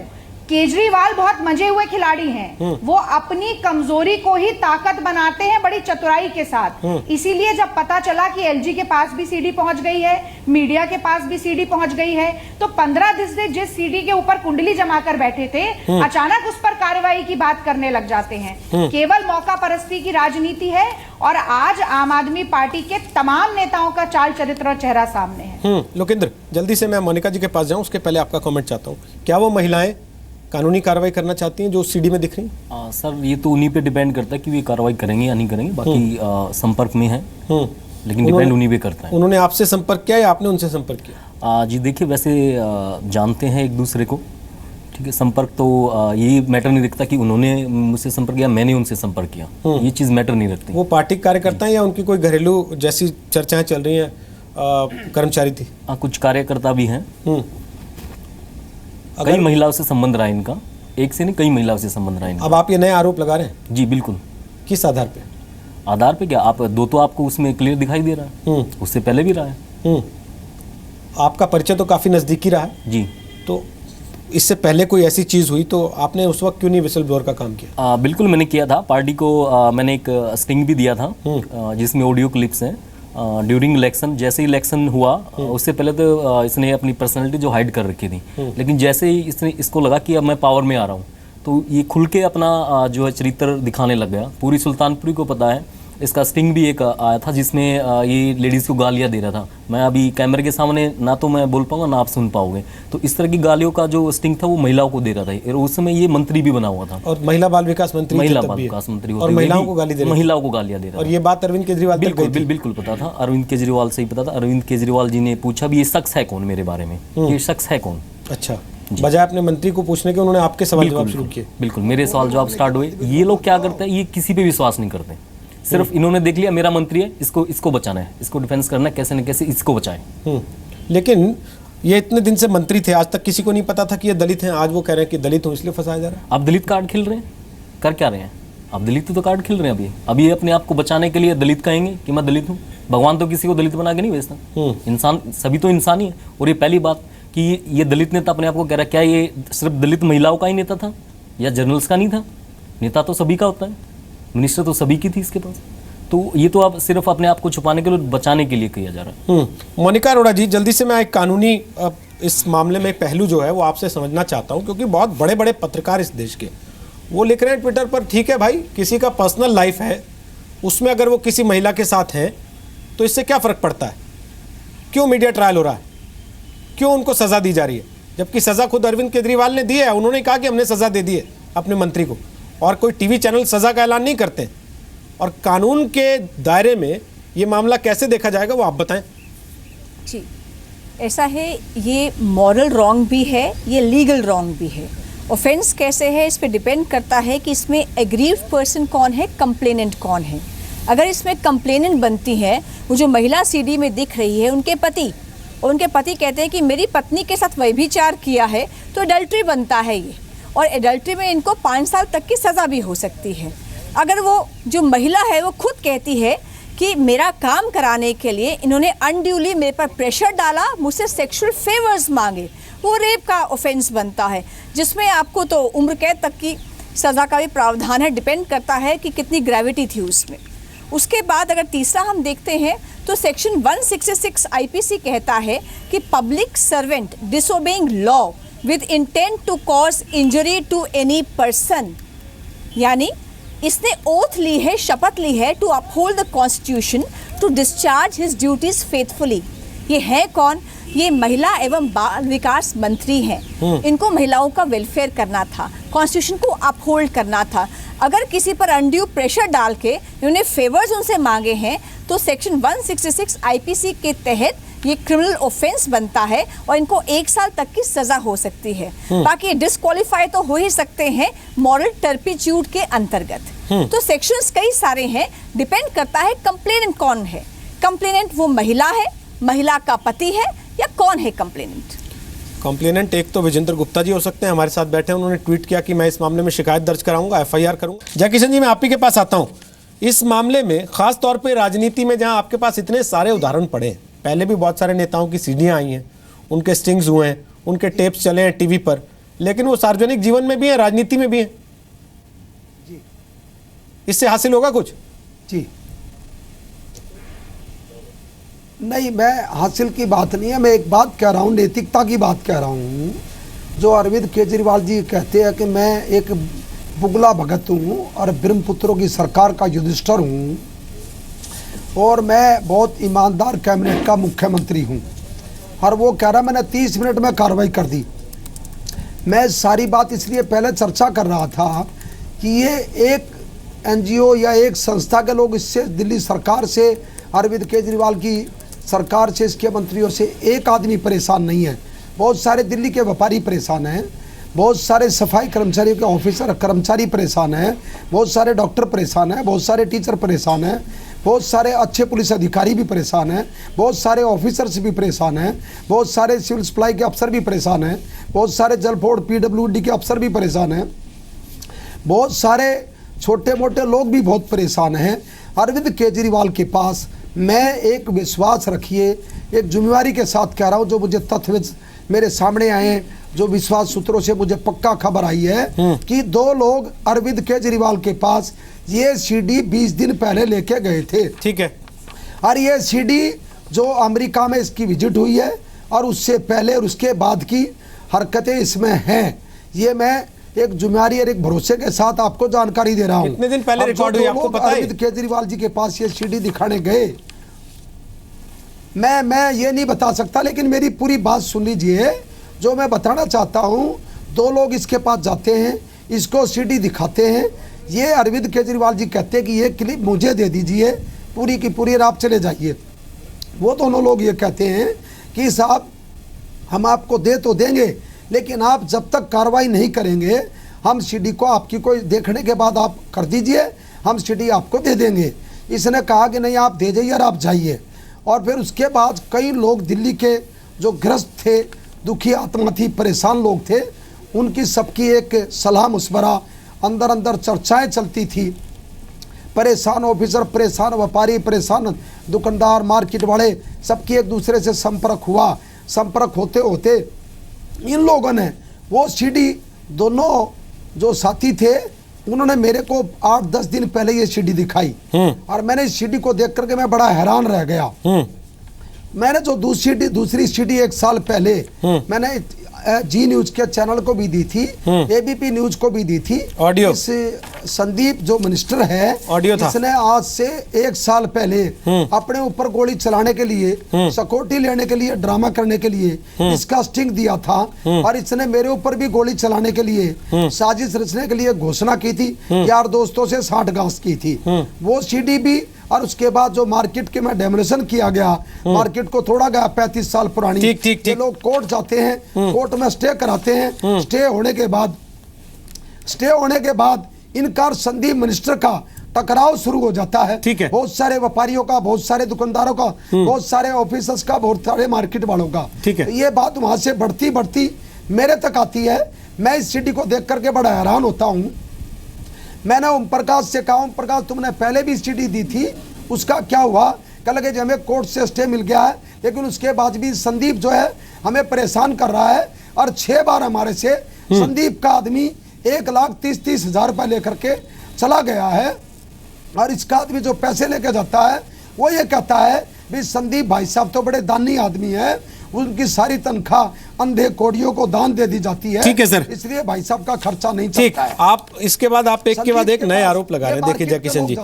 केजरीवाल बहुत मजे हुए खिलाड़ी हैं। वो अपनी कमजोरी को ही ताकत बनाते हैं बड़ी चतुराई के साथ। इसीलिए जब पता चला कि एलजी के पास भी सीडी पहुंच गई है, मीडिया के पास भी सीडी पहुंच गई है, तो 15 दिन से जिस सीडी के ऊपर कुंडली जमा कर बैठे थे, अचानक उस पर कार्रवाई की बात करने लग जाते हैं। केवल मौका परस्ती की राजनीति है और आज आम आदमी पार्टी के तमाम नेताओं का चाल चरित्र और चेहरा सामने है। लोकेंद्र, जल्दी से मैं मोनिका जी के पास जाऊं, उसके पहले आपका कमेंट चाहता हूं। क्या वो महिलाएं कानूनी कार्रवाई करना चाहती हैं जो सीडी में दिख रही हैं? सर, ये तो उन्हीं पे डिपेंड करता है कि वे कार्रवाई करेंगे या नहीं करेंगे। बाकी संपर्क में है, लेकिन डिपेंड उन्हीं पे करता है। उन्होंने आपसे संपर्क किया या आपने उनसे संपर्क किया? जी देखिए, वैसे जानते हैं एक दूसरे को, ठीक है। संपर्क तो ये मैटर नहीं रखता कि उन्होंने मुझसे संपर्क किया, मैंने उनसे संपर्क किया, ये चीज़ मैटर नहीं रखती। वो पार्टी कार्यकर्ता है या उनकी कोई घरेलू जैसी चर्चाएं चल रही हैं कर्मचारी थी? कुछ कार्यकर्ता भी हैं। कई महिलाओं से संबंध रहा है इनका, एक से नहीं कई महिलाओं से संबंध रहा है इनका। अब आप ये नए आरोप लगा रहे हैं? जी बिल्कुल। किस आधार पे? आधार पे क्या, आप दो तो आपको उसमें क्लियर दिखाई दे रहा है, उससे पहले भी रहा है। आपका परिचय तो काफी नजदीकी रहा है जी। तो इससे पहले कोई ऐसी चीज हुई तो आपने उस वक्त क्यों नहीं विसल ब्लोअर का काम किया? बिल्कुल मैंने किया था। पार्टी को मैंने एक स्टिंग भी दिया था जिसमें ऑडियो क्लिप्स हैं। ड्यूरिंग इलेक्शन, जैसे ही इलेक्शन हुआ उससे पहले तो इसने अपनी पर्सनैलिटी जो हाइड कर रखी थी, लेकिन जैसे ही इसको लगा कि अब मैं पावर में आ रहा हूँ, तो ये खुल के अपना जो है चरित्र दिखाने लग गया। पूरी सुल्तानपुरी को पता है। इसका स्टिंग भी एक आया था जिसमें ये लेडीज़ को गालियाँ दे रहा था। मैं अभी कैमरे के सामने ना तो मैं बोल पाऊंगा ना आप सुन पाओगे, तो इस तरह की गालियों का जो स्टिंग था वो महिलाओं को दे रहा था। और उस समय ये मंत्री भी बना हुआ था, और महिला बाल विकास मंत्री, महिला बाल विकास मंत्री, और महिलाओं को गाली दे रहा था। महिलाओं को गालियाँ दे रहा था। और ये बात अरविंद केजरीवाल बिल्कुल पता था। अरविंद केजरीवाल से ही पता था। अरविंद केजरीवाल जी ने पूछा भी, ये शख्स है कौन मेरे बारे में, ये शख्स है कौन? अच्छा, बजाय अपने मंत्री को पूछने के उन्होंने आपके सवाल जवाब शुरू किए। बिल्कुल, मेरे सवाल जवाब स्टार्ट हुए। ये लोग क्या करते हैं, ये किसी पे विश्वास नहीं करते। सिर्फ इन्होंने देख लिया मेरा मंत्री है, इसको बचाना है, इसको डिफेंस करना है, कैसे न कैसे इसको बचाएं। लेकिन ये इतने दिन से मंत्री थे, आज तक किसी को नहीं पता था कि ये दलित हैं। आज वो कह रहे हैं कि दलित हूं इसलिए फंसाया जा रहा है। आप दलित कार्ड खेल रहे हैं, कर क्या रहे हैं आप? दलित तो कार्ड खेल रहे हैं अभी अपने आप को बचाने के लिए दलित कहेंगे कि मैं दलित हूँ। भगवान तो किसी को दलित बना के नहीं भेजता। इंसान, सभी तो इंसान ही है। और ये पहली बात कि ये दलित नेता अपने आप को कह रहा है, क्या ये सिर्फ दलित महिलाओं का ही नेता था या जर्नल्स का नहीं था? नेता तो सभी का होता है, मिनिस्टर तो सभी की थी इसके पास। तो ये तो आप सिर्फ अपने आप को छुपाने के लिए, बचाने के लिए किया जा रहा है। मोनिका अरोड़ा जी, जल्दी से मैं एक कानूनी इस मामले में पहलू जो है वो आपसे समझना चाहता हूं, क्योंकि बहुत बड़े बड़े पत्रकार इस देश के वो लिख रहे हैं ट्विटर पर, ठीक है भाई, किसी का पर्सनल लाइफ है, उसमें अगर वो किसी महिला के साथ है तो इससे क्या फ़र्क पड़ता है? क्यों मीडिया ट्रायल हो रहा है? क्यों उनको सज़ा दी जा रही है? जबकि सज़ा खुद अरविंद केजरीवाल ने दी है। उन्होंने कहा कि हमने सज़ा दे दी है अपने मंत्री को, और कोई टीवी चैनल सज़ा का ऐलान नहीं करते। और कानून के दायरे में ये मामला कैसे देखा जाएगा वो आप बताएं। जी, ऐसा है, ये मॉरल रॉन्ग भी है, ये लीगल रॉन्ग भी है। ऑफेंस कैसे है इस पे डिपेंड करता है कि इसमें एग्रीव्ड पर्सन कौन है, कंप्लेनेंट कौन है। अगर इसमें कंप्लेनेंट बनती है, वो जो महिला सीडी में दिख रही है उनके पति, और उनके पति कहते हैं कि मेरी पत्नी के साथ व्यभिचार किया है, तो एडल्ट्री बनता है ये, और एडल्ट्री में इनको 5 साल तक की सज़ा भी हो सकती है। अगर वो जो महिला है वो खुद कहती है कि मेरा काम कराने के लिए इन्होंने अनड्यूली मेरे पर प्रेशर डाला, मुझसे सेक्सुअल फेवर्स मांगे, वो रेप का ऑफेंस बनता है, जिसमें आपको तो उम्र कैद तक की सज़ा का भी प्रावधान है। डिपेंड करता है कि कितनी ग्रेविटी थी उसमें। उसके बाद अगर तीसरा हम देखते हैं तो सेक्शन 166 आईपीसी कहता है कि public servant disobeying law with intent to cause injury to any person, यानी इसने ओथ ली है, शपथ ली है to uphold the constitution, to discharge his duties faithfully. ये है कौन? ये महिला एवं बाल विकास मंत्री हैं। इनको महिलाओं का वेलफेयर करना था, कॉन्स्टिट्यूशन को अपहोल्ड करना था। अगर किसी पर अनड्यू प्रेशर डाल के उन्हें फेवर्स उनसे मांगे हैं तो सेक्शन 166 आईपीसी के तहत ये क्रिमिनल ऑफेंस बनता है और इनको 1 साल तक की सजा हो सकती है। बाकी डिस्क्वालीफाई तो हो ही सकते हैं मॉरल टर्पिट्यूड के अंतर्गत। तो सेक्शंस कई सारे हैं, डिपेंड करता है कंप्लेनेंट कौन है। कंप्लेनेंट वो महिला है, महिला का पति है, या कौन है कंप्लेनेंट? कंप्लेनेंट एक तो विजेंद्र गुप्ता जी हो सकते हैं, हमारे साथ बैठे हैं। उन्होंने ट्वीट किया कि मैं इस मामले में शिकायत दर्ज कराऊंगा, एफआईआर करूंगा। जय किशन जी, मैं आप ही के पास आता हूं। इस मामले में खास तौर पे राजनीति में जहां आपके पास इतने सारे उदाहरण पड़े हैं, पहले भी बहुत सारे नेताओं की सीढ़ियां आई हैं, उनके स्टिंग्स हुए हैं, उनके टेप्स चले हैं टीवी पर, लेकिन वो सार्वजनिक जीवन में भी है, राजनीति में भी है। इससे हासिल होगा कुछ? जी नहीं, मैं हासिल की बात नहीं है, मैं एक बात कह रहा हूँ, नैतिकता की बात कह रहा हूँ। जो अरविंद केजरीवाल जी कहते हैं कि मैं एक बुगला भगत हूँ और ब्रह्मपुत्रों की सरकार का युधिष्ठिर हूँ और मैं बहुत ईमानदार कैबिनेट का मुख्यमंत्री हूँ, और वो कह रहा मैंने 30 मिनट में कार्रवाई कर दी। मैं सारी बात इसलिए पहले चर्चा कर रहा था कि ये एक एनजीओ या एक संस्था के लोग, इससे दिल्ली सरकार से, अरविंद केजरीवाल की सरकार से, इसके मंत्रियों से एक आदमी परेशान नहीं है। बहुत सारे दिल्ली के व्यापारी परेशान हैं, बहुत सारे सफाई कर्मचारियों के ऑफिसर कर्मचारी परेशान हैं, बहुत सारे डॉक्टर परेशान हैं, बहुत सारे टीचर परेशान हैं, बहुत सारे अच्छे पुलिस अधिकारी भी परेशान हैं, बहुत सारे ऑफिसर्स भी परेशान हैं, बहुत सारे सिविल सप्लाई के अफसर भी परेशान हैं, बहुत सारे जल बोर्ड पीडब्ल्यूडी के अफसर भी परेशान हैं, बहुत सारे छोटे मोटे लोग भी बहुत परेशान हैं। अरविंद केजरीवाल के पास मैं एक विश्वास रखिए, एक जिम्मेवारी के साथ कह रहा हूँ, जो मुझे तथ्य मेरे सामने आए हैं, जो विश्वास सूत्रों से मुझे पक्का खबर आई है कि 2 लोग अरविंद केजरीवाल के पास ये सीडी 20 दिन पहले लेके गए थे। ठीक है। और ये सीडी जो अमेरिका में इसकी विजिट हुई है और उससे पहले और उसके बाद की हरकतें इसमें हैं, ये मैं एक जिम्मेदारी और एक भरोसे के साथ आपको जानकारी दे रहा हूँ। कितने दिन पहले रिकॉर्ड हुई आपको पता है? अरविंद केजरीवाल जी के पास ये सीडी दिखाने गए, मैं ये नहीं बता सकता, लेकिन मेरी पूरी बात सुन लीजिए। जो मैं बताना चाहता हूँ, 2 लोग इसके पास जाते हैं, इसको सीडी दिखाते हैं, ये अरविंद केजरीवाल जी कहते हैं कि ये क्लिप मुझे दे दीजिए पूरी की पूरी, आप चले जाइए। वो दोनों लोग ये कहते हैं कि साहब हम आपको दे तो देंगे, लेकिन आप जब तक कार्रवाई नहीं करेंगे, हम सीडी को आपकी कोई देखने के बाद आप कर दीजिए, हम सीडी आपको दे देंगे। इसने कहा कि नहीं, आप दे जाइए और आप जाइए। और फिर उसके बाद कई लोग दिल्ली के जो ग्रस्त थे, दुखी आत्मा थी, परेशान लोग थे, उनकी सबकी एक सलाह मशवरा, अंदर अंदर चर्चाएं चलती थी। परेशान ऑफिसर परेशान, व्यापारी परेशान, दुकानदार, मार्केट वाले, सबकी एक दूसरे से संपर्क हुआ। संपर्क होते होते इन लोगों ने वो सीडी, दोनों जो साथी थे, उन्होंने मेरे को 8-10 दिन पहले ये सीडी दिखाई और मैंने इस सीडी को देख करके मैं बड़ा हैरान रह गया। मैंने जो दूसरी सीडी 1 साल पहले मैंने जी न्यूज के चैनल को भी दी थी, एबीपी न्यूज को भी दी थी। ऑडियो इस संदीप जो मिनिस्टर है, ऑडियो था, इसने आज से 1 साल पहले अपने ऊपर गोली चलाने के लिए, सिक्योरिटी लेने के लिए, ड्रामा करने के लिए इसका स्टिंग दिया था और इसने मेरे ऊपर भी गोली चलाने के लिए, साजिश रचने के लिए घोषणा की थी, यार दोस्तों से 60 गांस की थी। वो सीडी भी, और उसके बाद जो मार्केट के में डेमोलिशन किया गया, मार्केट को तोड़ा गया 35 साल पुरानी। ये लोग कोर्ट जाते हैं, कोर्ट में स्टे कराते हैं, स्टे होने के बाद इनका और संदीप मिनिस्टर का टकराव शुरू हो जाता है। ठीक है। बहुत सारे व्यापारियों का, बहुत सारे दुकानदारों का, बहुत सारे ऑफिसर्स का, बहुत सारे मार्केट वालों का। ठीक है। ये बात वहां से बढ़ती बढ़ती मेरे तक आती है। मैं इस सिटी को देख करके बड़ा हैरान होता हूँ। मैंने ओम प्रकाश से कहा, ओम प्रकाश तुमने पहले भी सीडी दी थी, उसका क्या हुआ? कह लगे हमें कोर्ट से स्टे मिल गया है, लेकिन उसके बाद भी संदीप जो है हमें परेशान कर रहा है और 6 बार हमारे से संदीप का आदमी 1,30,30,000 रुपये लेकर के चला गया है। और इसका आदमी जो पैसे लेके जाता है वो ये कहता है भी संदीप भाई साहब तो बड़े दानी आदमी है, उनकी सारी तनख्वाह अंधे कोड़ियों को दान दे दी जाती है। ठीक है सर, इसलिए भाई साहब का खर्चा नहीं चलता है। आप इसके बाद आप एक के बाद एक नए आरोप लगा रहे हैं। देखिए जय किशन जी,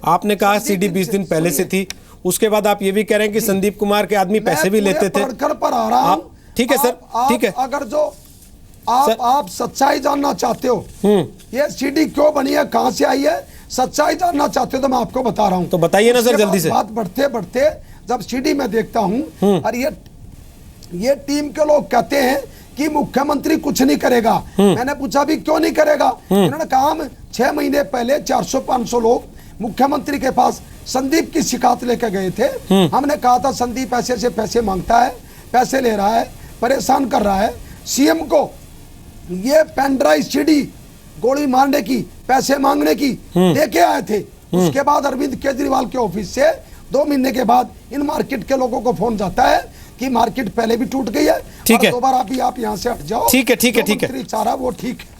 आपने कहा सीडी 20 दिन पहले से थी, उसके बाद आप ये भी कह रहे हैं कि संदीप कुमार के आदमी पैसे भी लेते थे। पर आ रहा हूं। ठीक है सर, ठीक है। अगर जो आप सच्चाई जानना चाहते हो, ये सीडी क्यों बनी है, कहां से आई है, सच्चाई जानना चाहते हो तो मैं आपको बता रहा हूं। तो बताइए ना सर जल्दी से। बात बढ़ते बढ़ते जब सीडी में देखता हूं और ये टीम के लोग कहते हैं कि मुख्यमंत्री कुछ नहीं करेगा। मैंने पूछा भी क्यों नहीं करेगा, उन्होंने कहा हम 6 महीने पहले 400-500 लोग मुख्यमंत्री के पास संदीप की शिकायत लेकर गए थे। हमने कहा था संदीप ऐसे से पैसे मांगता है, पैसे ले रहा है, परेशान कर रहा है। सीएम को ये पेनड्राइव सीडी गोली मारने की, पैसे मांगने की लेके आए थे। उसके बाद अरविंद केजरीवाल के ऑफिस से 2 महीने के बाद इन मार्केट के लोगों को फोन जाता है कि मार्केट पहले भी टूट गई है, ठीक है, दोबारा भी आप यहाँ से हट जाओ। ठीक है, ठीक है, ठीक है, चारा वो ठीक है।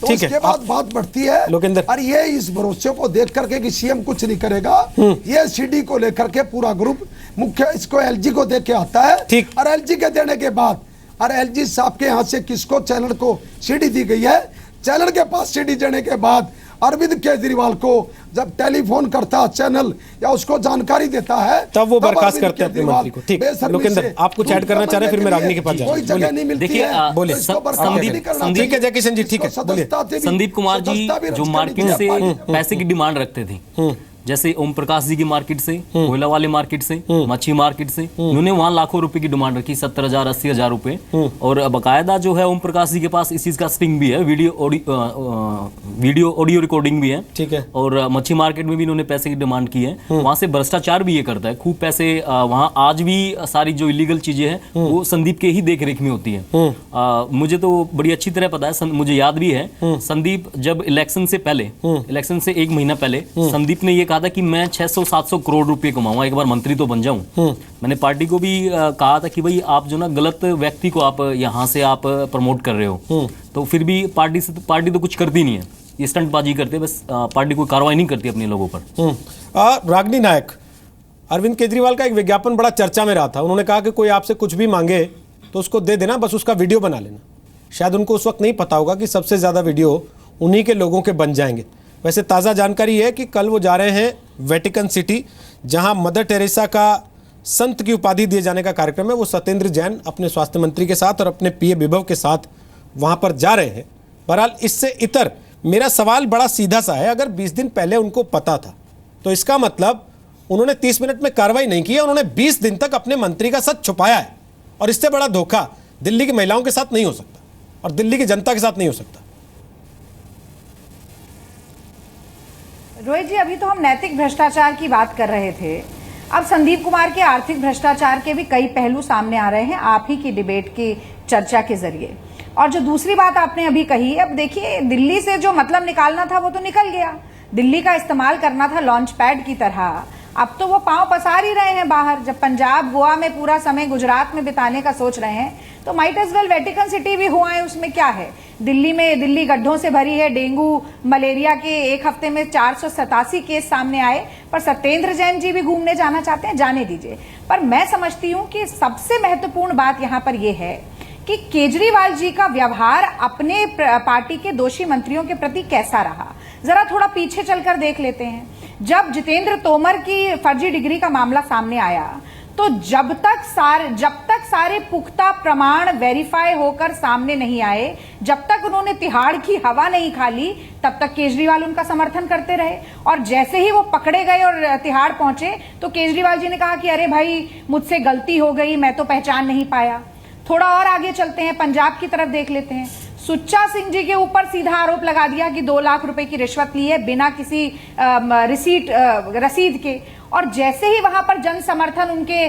तो ठीक है, उसके बाद बात बढ़ती है और ये इस भरोसे को देख करके कि सीएम कुछ नहीं करेगा, ये सीडी को लेकर के पूरा ग्रुप मुख्य इसको एलजी को दे के आता है और एलजी के देने के बाद और एलजी साहब के यहाँ से किसको चैनल को सीडी दी गई है, चैनल के पास सीडी देने के बाद अरविंद केजरीवाल को जब टेलीफोन करता चैनल या उसको जानकारी देता है तब वो बर्खास्त करते हैं अपने मंत्री को। ठीक, लोकेंद्र आप कुछ ऐड करना चाह रहे हैं, फिर मैं रागनी के पास जाऊंगा। देखिए बोलिए संदीप है जैकिशन जी, ठीक है बोलिए। संदीप कुमार जी जो मार्केट से पैसे की डिमांड रखते थे, जैसे ओम प्रकाश जी की मार्केट से, कोयला वाले मार्केट से, मच्छी मार्केट से, उन्होंने वहां लाखों रुपए की डिमांड रखी, 70,000 80,000 रुपए। और बकायदा जो है ओम प्रकाश जी के पास इस चीज का स्टिंग भी है, वीडियो ऑडियो रिकॉर्डिंग भी है, ठीक है। और मच्छी मार्केट में भी इन्होंने पैसे की डिमांड की है। वहां से भ्रष्टाचार भी ये करता है, खूब पैसे वहां आज भी सारी जो इलीगल चीजें हैं वो संदीप के ही देख रेख में होती है। मुझे तो बड़ी अच्छी तरह पता है, मुझे याद भी है संदीप जब इलेक्शन से पहले, इलेक्शन से 1 महीना पहले संदीप ने ये कहा था कि मैं 600-700 करोड़ रुपए कमाऊंगा, एक बार मंत्री तो बन जाऊं। मैंने पार्टी को भी कहा था कि भाई आप जो ना गलत व्यक्ति को आप यहाँ से आप प्रमोट कर रहे हो, तो फिर भी पार्टी तो कुछ करती नहीं है, ये स्टंटबाजी करते, बस पार्टी कोई कार्रवाई नहीं करती अपने लोगों पर। रागनी नायक, अरविंद केजरीवाल का एक विज्ञापन बड़ा चर्चा में रहा था, उन्होंने कहा कि कोई आपसे कुछ भी मांगे तो उसको दे देना, बस उसका वीडियो बना लेना। शायद उनको उस वक्त नहीं पता होगा कि सबसे ज्यादा वीडियो उन्हीं के लोगों के बन जाएंगे। वैसे ताज़ा जानकारी है कि कल वो जा रहे हैं वेटिकन सिटी, जहां मदर टेरेसा का संत की उपाधि दिए जाने का कार्यक्रम है। वो सत्येंद्र जैन अपने स्वास्थ्य मंत्री के साथ और अपने पीए विभव के साथ वहां पर जा रहे हैं। बहरहाल इससे इतर मेरा सवाल बड़ा सीधा सा है, अगर 20 दिन पहले उनको पता था तो इसका मतलब उन्होंने 30 मिनट में कार्रवाई नहीं की है, उन्होंने 20 दिन तक अपने मंत्री का सच छुपाया है। और इससे बड़ा धोखा दिल्ली की महिलाओं के साथ नहीं हो सकता और दिल्ली की जनता के साथ नहीं हो सकता। रोहित जी, अभी तो हम नैतिक भ्रष्टाचार की बात कर रहे थे, अब संदीप कुमार के आर्थिक भ्रष्टाचार के भी कई पहलू सामने आ रहे हैं आप ही की डिबेट की चर्चा के जरिए। और जो दूसरी बात आपने अभी कही, अब देखिए दिल्ली से जो मतलब निकालना था वो तो निकल गया, दिल्ली का इस्तेमाल करना था लॉन्च पैड की तरह, अब तो वो पांव पसार ही रहे हैं बाहर। जब पंजाब गोवा में पूरा समय गुजरात में बिताने का सोच रहे हैं तो might as well Vatican City भी हुआ है, उसमें क्या है। दिल्ली गड्ढों से भरी है, डेंगू मलेरिया के एक हफ्ते में 487 केस सामने आए, पर सत्येंद्र जैन जी भी घूमने जाना चाहते हैं, जाने दीजिए। पर मैं समझती हूं कि सबसे महत्वपूर्ण बात यहां पर यह है कि केजरीवाल जी का व्यवहार अपने पार्टी के दोषी मंत्रियों के प्रति कैसा रहा। जरा थोड़ा पीछे चलकर देख लेते हैं। जब जितेंद्र तोमर की फर्जी डिग्री का मामला सामने आया तो जब तक सारे पुख्ता प्रमाण वेरीफाई होकर सामने नहीं आए, जब तक उन्होंने तिहाड़ की हवा नहीं खा ली, तब तक केजरीवाल उनका समर्थन करते रहे। और जैसे ही वो पकड़े गए और तिहाड़ पहुंचे तो केजरीवाल जी ने कहा कि अरे भाई मुझसे गलती हो गई, मैं तो पहचान नहीं पाया। थोड़ा और आगे चलते हैं, पंजाब की तरफ देख लेते हैं। सुच्चा सिंह जी के ऊपर सीधा आरोप लगा दिया कि 2 लाख रुपए की रिश्वत ली है बिना किसी रसीद के। और जैसे ही वहां पर जन समर्थन उनके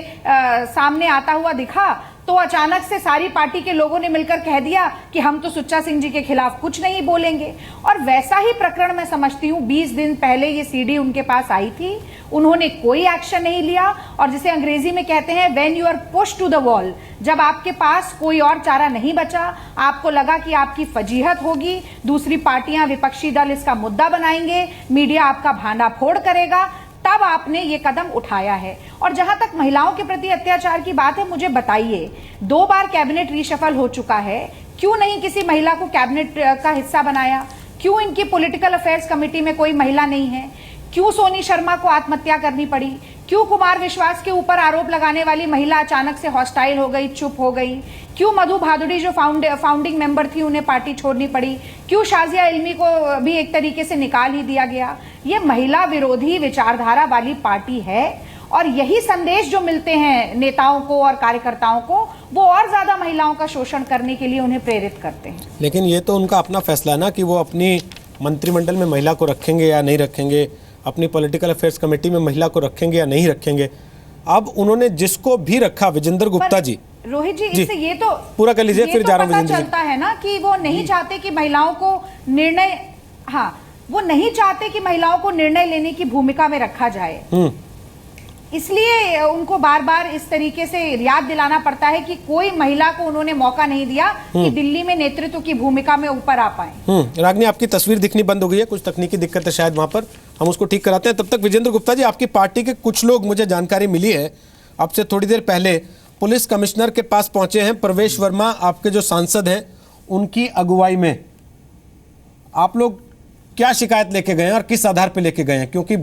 सामने आता हुआ दिखा तो अचानक से सारी पार्टी के लोगों ने मिलकर कह दिया कि हम तो सुच्चा सिंह जी के खिलाफ कुछ नहीं बोलेंगे। और वैसा ही प्रकरण मैं समझती हूँ, 20 दिन पहले ये सीडी उनके पास आई थी, उन्होंने कोई एक्शन नहीं लिया। और जिसे अंग्रेजी में कहते हैं when you are push to the wall, जब आपके पास कोई और चारा नहीं बचा, आपको लगा कि आपकी फजीहत होगी, दूसरी पार्टियां विपक्षी दल इसका मुद्दा बनाएंगे, मीडिया आपका भांडाफोड़ करेगा, तब आपने ये कदम उठाया है। और जहां तक महिलाओं के प्रति अत्याचार की बात है, मुझे बताइए, 2 बार कैबिनेट रीशफल हो चुका है, क्यों नहीं किसी महिला को कैबिनेट का हिस्सा बनाया? क्यों इनकी पॉलिटिकल अफेयर्स कमेटी में कोई महिला नहीं है? क्यों सोनी शर्मा को आत्महत्या करनी पड़ी? क्यों कुमार विश्वास के ऊपर आरोप लगाने वाली महिला अचानक से हॉस्टाइल हो गई, चुप हो गई? क्यों मधु भादुड़ी जो फाउंडिंग मेंबर थी उन्हें पार्टी छोड़नी पड़ी, क्यों शाजिया इल्मी को भी एक तरीके से निकाल ही दिया गया। ये महिला विरोधी विचारधारा वाली पार्टी है और यही संदेश जो मिलते हैं नेताओं को और कार्यकर्ताओं को, वो और ज्यादा महिलाओं का शोषण करने के लिए उन्हें प्रेरित करते हैं। लेकिन ये तो उनका अपना फैसला है ना कि वो अपनी मंत्रिमंडल में महिला को रखेंगे या नहीं रखेंगे, अपनी पॉलिटिकल अफेयर्स कमेटी में महिला को रखेंगे या नहीं रखेंगे। अब उन्होंने जिसको भी रखा, विजेंद्र गुप्ता जी, रोहित जी, इससे ये तो पूरा कर लीजिए, फिर जा रहा हूं पता विजेंद्र जी। चलता है ना कि वो नहीं चाहते कि महिलाओं को निर्णय, हाँ, वो नहीं चाहते कि महिलाओं को निर्णय लेने की भूमिका में रखा जाए, इसलिए उनको बार बार इस तरीके से याद दिलाना पड़ता है कि कोई महिला को उन्होंने मौका नहीं दिया कि दिल्ली में नेतृत्व की भूमिका में ऊपर आ पाए। रागनी, आपकी तस्वीर दिखनी बंद हो गई है, कुछ तकनीकी दिक्कत है शायद वहां पर, हम उसको ठीक कराते हैं। तब तक विजेंद्र गुप्ता जी, आपकी पार्टी के कुछ लोग, मुझे जानकारी मिली है अब से थोड़ी देर पहले, पुलिस कमिश्नर के पास पहुंचे हैं। प्रवेश वर्मा, आपके जो सांसद हैं, उनकी अगुवाई में आप लोग क्या शिकायत लेके गए हैं और किस आधार पर लेके गए हैं? क्योंकि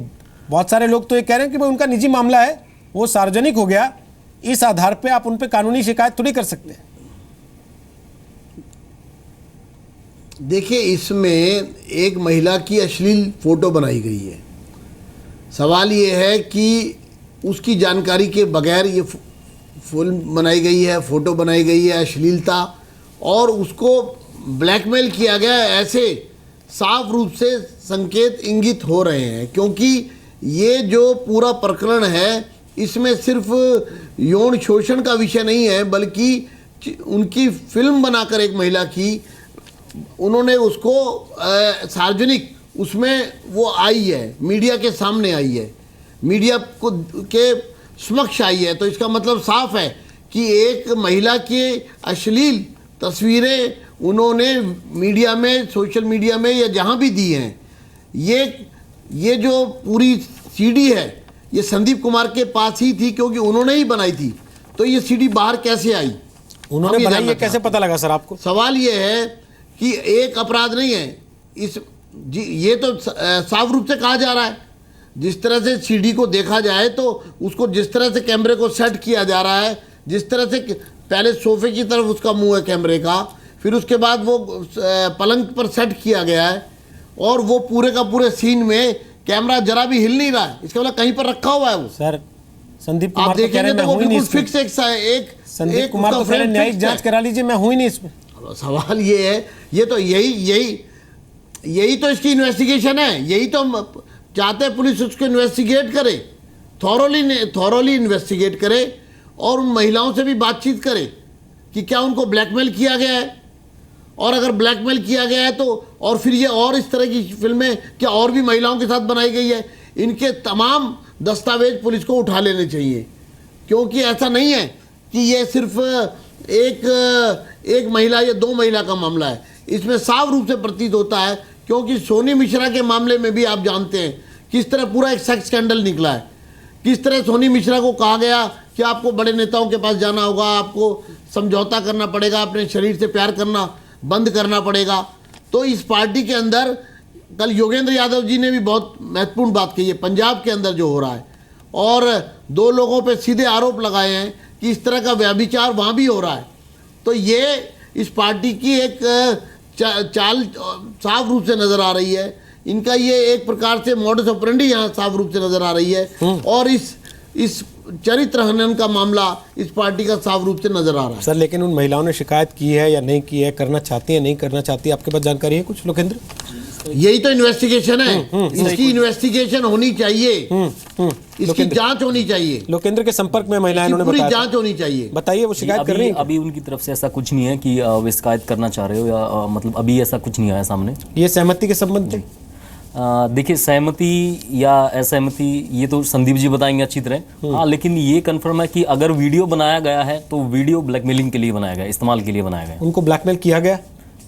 बहुत सारे लोग तो ये कह रहे हैं कि भाई उनका निजी मामला है, वो सार्वजनिक हो गया, इस आधार पे आप उन पे कानूनी शिकायत थोड़ी कर सकते हैं। देखिए, इसमें एक महिला की अश्लील फोटो बनाई गई है। सवाल ये है कि उसकी जानकारी के बगैर ये फिल्म बनाई गई है, फोटो बनाई गई है, अश्लीलता, और उसको ब्लैकमेल किया गया है। ऐसे साफ रूप से संकेत इंगित हो रहे हैं, क्योंकि ये जो पूरा प्रकरण है इसमें सिर्फ यौन शोषण का विषय नहीं है, बल्कि उनकी फिल्म बनाकर एक महिला की, उन्होंने उसको सार्वजनिक उसमें वो आई है, मीडिया के सामने आई है, मीडिया को के समक्ष आई है। तो इसका मतलब साफ है कि एक महिला की अश्लील तस्वीरें उन्होंने मीडिया में, सोशल मीडिया में या जहाँ भी दी हैं। ये जो पूरी सीडी है ये संदीप कुमार के पास ही थी, क्योंकि उन्होंने ही बनाई थी। तो ये सीडी बाहर कैसे आई, उन्होंने बनाई, ये कैसे पता लगा सर आपको? सवाल ये है कि एक अपराध नहीं है इस ये तो साफ रूप से कहा जा रहा है। जिस तरह से सीडी को देखा जाए तो उसको जिस तरह से कैमरे को सेट किया जा रहा है, जिस तरह से पहले सोफे की तरफ उसका मुंह है कैमरे का, फिर उसके बाद वो पलंग पर सेट किया गया है, और वो पूरे का पूरे सीन में कैमरा जरा भी हिल नहीं रहा है। इसका मतलब कहीं पर रखा हुआ है वो। सर, संदीप कुमार आप देखेंगे तो वो बिल्कुल फिक्स एक संदीप कुमार तो पहले न्यायिक जांच करा लीजिए, मैं हूं ही नहीं इसमें। सवाल ये है, ये तो यही तो इसकी इन्वेस्टिगेशन है। यही तो चाहते हैं पुलिस उसको इन्वेस्टिगेट करे, थॉरोली इन्वेस्टिगेट करे, और उन महिलाओं से भी बातचीत करे कि क्या उनको ब्लैकमेल किया गया है, और अगर ब्लैकमेल किया गया है तो, और फिर ये और इस तरह की फिल्में क्या और भी महिलाओं के साथ बनाई गई है, इनके तमाम दस्तावेज पुलिस को उठा लेने चाहिए। क्योंकि ऐसा नहीं है कि ये सिर्फ एक महिला या दो महिला का मामला है, इसमें साफ रूप से प्रतीत होता है। क्योंकि सोनी मिश्रा के मामले में भी आप जानते हैं किस तरह पूरा एक सेक्स स्कैंडल निकला है, किस तरह सोनी मिश्रा को कहा गया कि आपको बड़े नेताओं के पास जाना होगा, आपको समझौता करना पड़ेगा, अपने शरीर से प्यार करना बंद करना पड़ेगा। तो इस पार्टी के अंदर कल योगेंद्र यादव जी ने भी बहुत महत्वपूर्ण बात कही है, पंजाब के अंदर जो हो रहा है, और 2 लोगों पे सीधे आरोप लगाए हैं कि इस तरह का व्यभिचार वहाँ भी हो रहा है। तो ये इस पार्टी की एक चाल साफ रूप से नज़र आ रही है। इनका ये एक प्रकार से मॉडस ऑपरेंडी यहाँ साफ रूप से नज़र आ रही है, और इस चरित्र हनन का मामला इस पार्टी का साफ रूप से नजर आ रहा है। सर, लेकिन उन महिलाओं ने शिकायत की है या नहीं की है, करना चाहती है नहीं करना चाहती है, आपके पास जानकारी है कुछ लोकेंद्र? यही तो इन्वेस्टिगेशन है, इसकी इन्वेस्टिगेशन होनी चाहिए, इसकी जांच होनी चाहिए। लोकेंद्र के संपर्क में महिलाएं, उन्होंने पूरी जांच होनी चाहिए। बताइए, वो शिकायत कर रही है? अभी उनकी तरफ से ऐसा कुछ नहीं है कि वे शिकायत करना चाह रहे हो, या मतलब अभी ऐसा कुछ नहीं आया सामने। ये सहमति के संबंध में देखिए, सहमति या असहमति ये तो संदीप जी बताएंगे अच्छी तरह। हाँ, लेकिन ये कंफर्म है कि अगर वीडियो बनाया गया है तो वीडियो ब्लैकमेलिंग के लिए बनाया गया, इस्तेमाल के लिए बनाया गया। उनको ब्लैकमेल किया गया?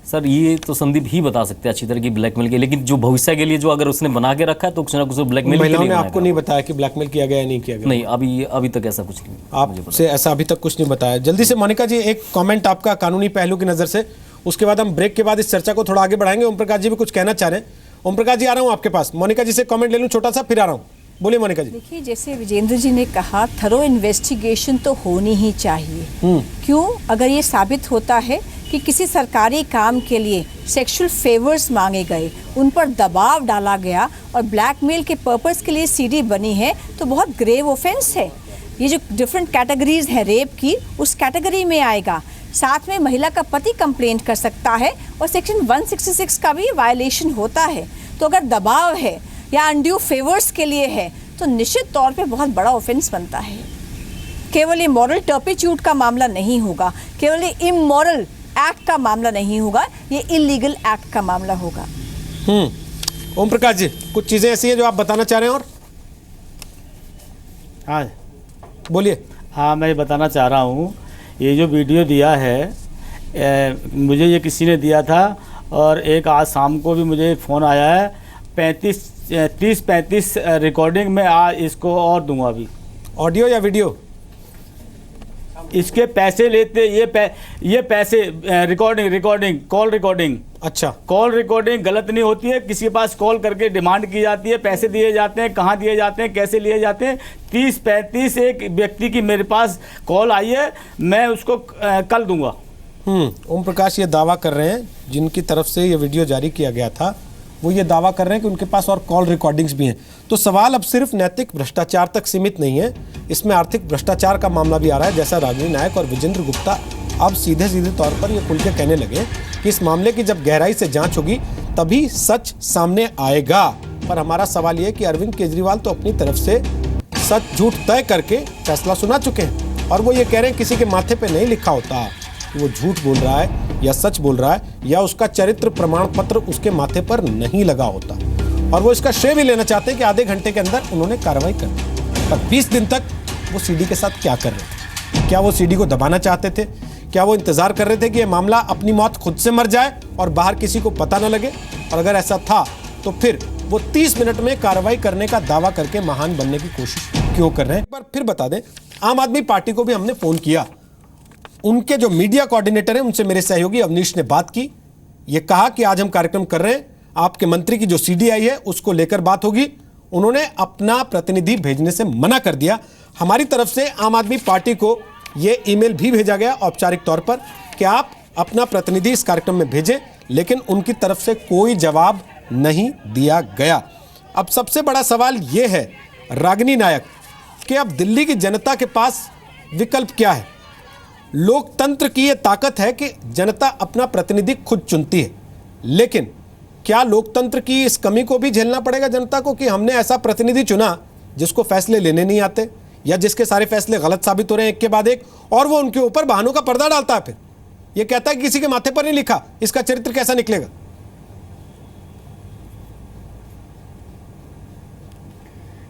सर, ये तो संदीप ही बता सकते हैं अच्छी तरह की ब्लैकमेल के, लेकिन जो भविष्य के लिए जो अगर उसने बना के रखा है तो कुछ ना कुछ ब्लैकमेल। महिलाओं ने आपको नहीं बताया कि ब्लैकमेल किया गया या नहीं किया गया? नहीं, अभी तक ऐसा कुछ नहीं, आपसे ऐसा अभी तक कुछ नहीं बताया। जल्दी से मोनिका जी, एक कमेंट आपका कानूनी पहलू की नजर से, उसके बाद हम ब्रेक के बाद इस चर्चा को थोड़ा आगे बढ़ाएंगे। ओम प्रकाश जी भी कुछ कहना चाह रहे हैं। ओम प्रकाश जी, आ रहा हूं आपके पास। मोनिका जी से कमेंट ले लूं छोटा सा, फिर आ रहा हूं। बोलिए मोनिका जी। देखिए, जैसे विजेंद्र जी ने कहा, थरो इन्वेस्टिगेशन तो होनी ही चाहिए। क्यों? अगर ये साबित होता है कि किसी सरकारी काम के लिए सेक्सुअल फेवर्स मांगे गए, उन पर दबाव डाला गया और ब्लैकमेल के पर्पस के लिए सीडी बनी है, तो बहुत ग्रेव ऑफेंस है। ये जो डिफरेंट कैटेगरीज हैं रेप की, उस कैटेगरी में आएगा। साथ में महिला का पति कंप्लेंट कर सकता है और सेक्शन 166 का भी वायलेशन होता है। तो अगर दबाव है या अनड्यू फेवर्स के लिए है तो निश्चित तौर पे बहुत बड़ा ऑफेंस बनता है। केवल ये मॉरल टर्पिट्यूड का मामला नहीं होगा, केवल ये इमोरल एक्ट का मामला नहीं होगा, ये इलीगल एक्ट का मामला होगा। ओम प्रकाश जी, कुछ चीजें ऐसी हैं जो आप बताना चाह रहे हैं? और हाँ बोलिए। हाँ, मैं बताना चाह रहा हूँ, ये जो वीडियो दिया है मुझे ये किसी ने दिया था और एक आज शाम को भी मुझे एक फ़ोन आया है। 30-35 रिकॉर्डिंग में आज इसको और दूंगा अभी। ऑडियो या वीडियो? इसके पैसे लेते ये पैसे रिकॉर्डिंग कॉल रिकॉर्डिंग। अच्छा, कॉल रिकॉर्डिंग गलत नहीं होती है। किसी के पास कॉल करके डिमांड की जाती है, पैसे दिए जाते हैं, कहाँ दिए जाते हैं, कैसे लिए जाते हैं। 30-35 एक व्यक्ति की मेरे पास कॉल आई है, मैं उसको कल दूंगा। ओम प्रकाश ये दावा कर रहे हैं, जिनकी तरफ से ये वीडियो जारी किया गया था, वो ये दावा कर रहे हैं कि उनके पास और कॉल रिकॉर्डिंग्स भी हैं। तो सवाल अब सिर्फ नैतिक भ्रष्टाचार तक सीमित नहीं है, इसमें आर्थिक भ्रष्टाचार का मामला भी आ रहा है। जैसा रागिनी नायक और विजेंद्र गुप्ता अब सीधे तौर पर ये खुल के कहने लगे कि इस मामले की जब गहराई से जांच होगी तभी सच सामने आएगा। पर हमारा सवाल ये कि अरविंद केजरीवाल तो अपनी तरफ से सच झूठ तय करके फैसला सुना चुके हैं और वो ये कह रहे हैं किसी के माथे पे नहीं लिखा होता कि वो झूठ बोल रहा है या सच बोल रहा है, या उसका चरित्र प्रमाण पत्र उसके माथे पर नहीं लगा होता। और वो इसका श्रेय भी लेना चाहते हैं कि आधे घंटे के अंदर उन्होंने कार्रवाई कर दी। पर 20 दिन तक वो सीडी के साथ क्या कर रहे थे? क्या वो सीडी को दबाना चाहते थे? क्या वो इंतजार कर रहे थे कि ये मामला अपनी मौत खुद से मर जाए और बाहर किसी को पता न लगे? और अगर ऐसा था तो फिर वो 30 मिनट में कार्रवाई करने का दावा करके महान बनने की कोशिश क्यों कर रहे हैं? एक बार फिर बता दें, आम आदमी पार्टी को भी हमने फोन किया। उनके जो मीडिया कोऑर्डिनेटर हैं, उनसे मेरे सहयोगी अवनीश ने बात की। ये कहा कि आज हम कार्यक्रम कर रहे हैं, आपके मंत्री की जो सीडी आई है उसको लेकर बात होगी। उन्होंने अपना प्रतिनिधि भेजने से मना कर दिया। हमारी तरफ से आम आदमी पार्टी को ये ईमेल भी भेजा गया औपचारिक तौर पर कि आप अपना प्रतिनिधि इस कार्यक्रम में भेजें, लेकिन उनकी तरफ से कोई जवाब नहीं दिया गया। अब सबसे बड़ा सवाल ये है रागिनी नायक कि अब दिल्ली की जनता के पास विकल्प क्या है? लोकतंत्र की ये ताकत है कि जनता अपना प्रतिनिधि खुद चुनती है, लेकिन क्या लोकतंत्र की इस कमी को भी झेलना पड़ेगा जनता को कि हमने ऐसा प्रतिनिधि चुना जिसको फैसले लेने नहीं आते या जिसके सारे फैसले गलत साबित हो रहे हैं एक के बाद एक, और वो उनके ऊपर बहानों का पर्दा डालता है। फिर ये कहता है कि किसी के माथे पर नहीं लिखा, इसका चरित्र कैसा निकलेगा?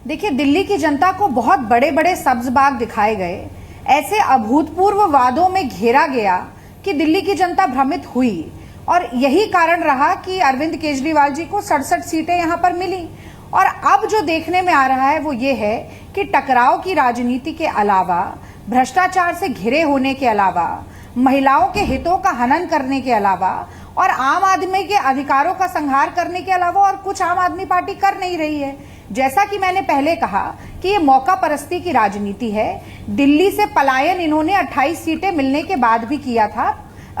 देखिए, दिल्ली की जनता को बहुत बड़े बड़े सब्ज बाग दिखाए गए, ऐसे अभूतपूर्व वादों में घेरा गया कि दिल्ली की जनता भ्रमित हुई और यही कारण रहा कि अरविंद केजरीवाल जी को 67 सीटें यहां पर मिली। और अब जो देखने में आ रहा है वो ये है कि टकराव की राजनीति के अलावा, भ्रष्टाचार से घिरे होने के अलावा, महिलाओं के हितों का हनन करने के अलावा और आम आदमी के अधिकारों का संहार करने के अलावा और कुछ आम आदमी पार्टी कर नहीं रही है। जैसा कि मैंने पहले कहा कि ये मौका परस्ती की राजनीति है। दिल्ली से पलायन इन्होंने 28 सीटें मिलने के बाद भी किया था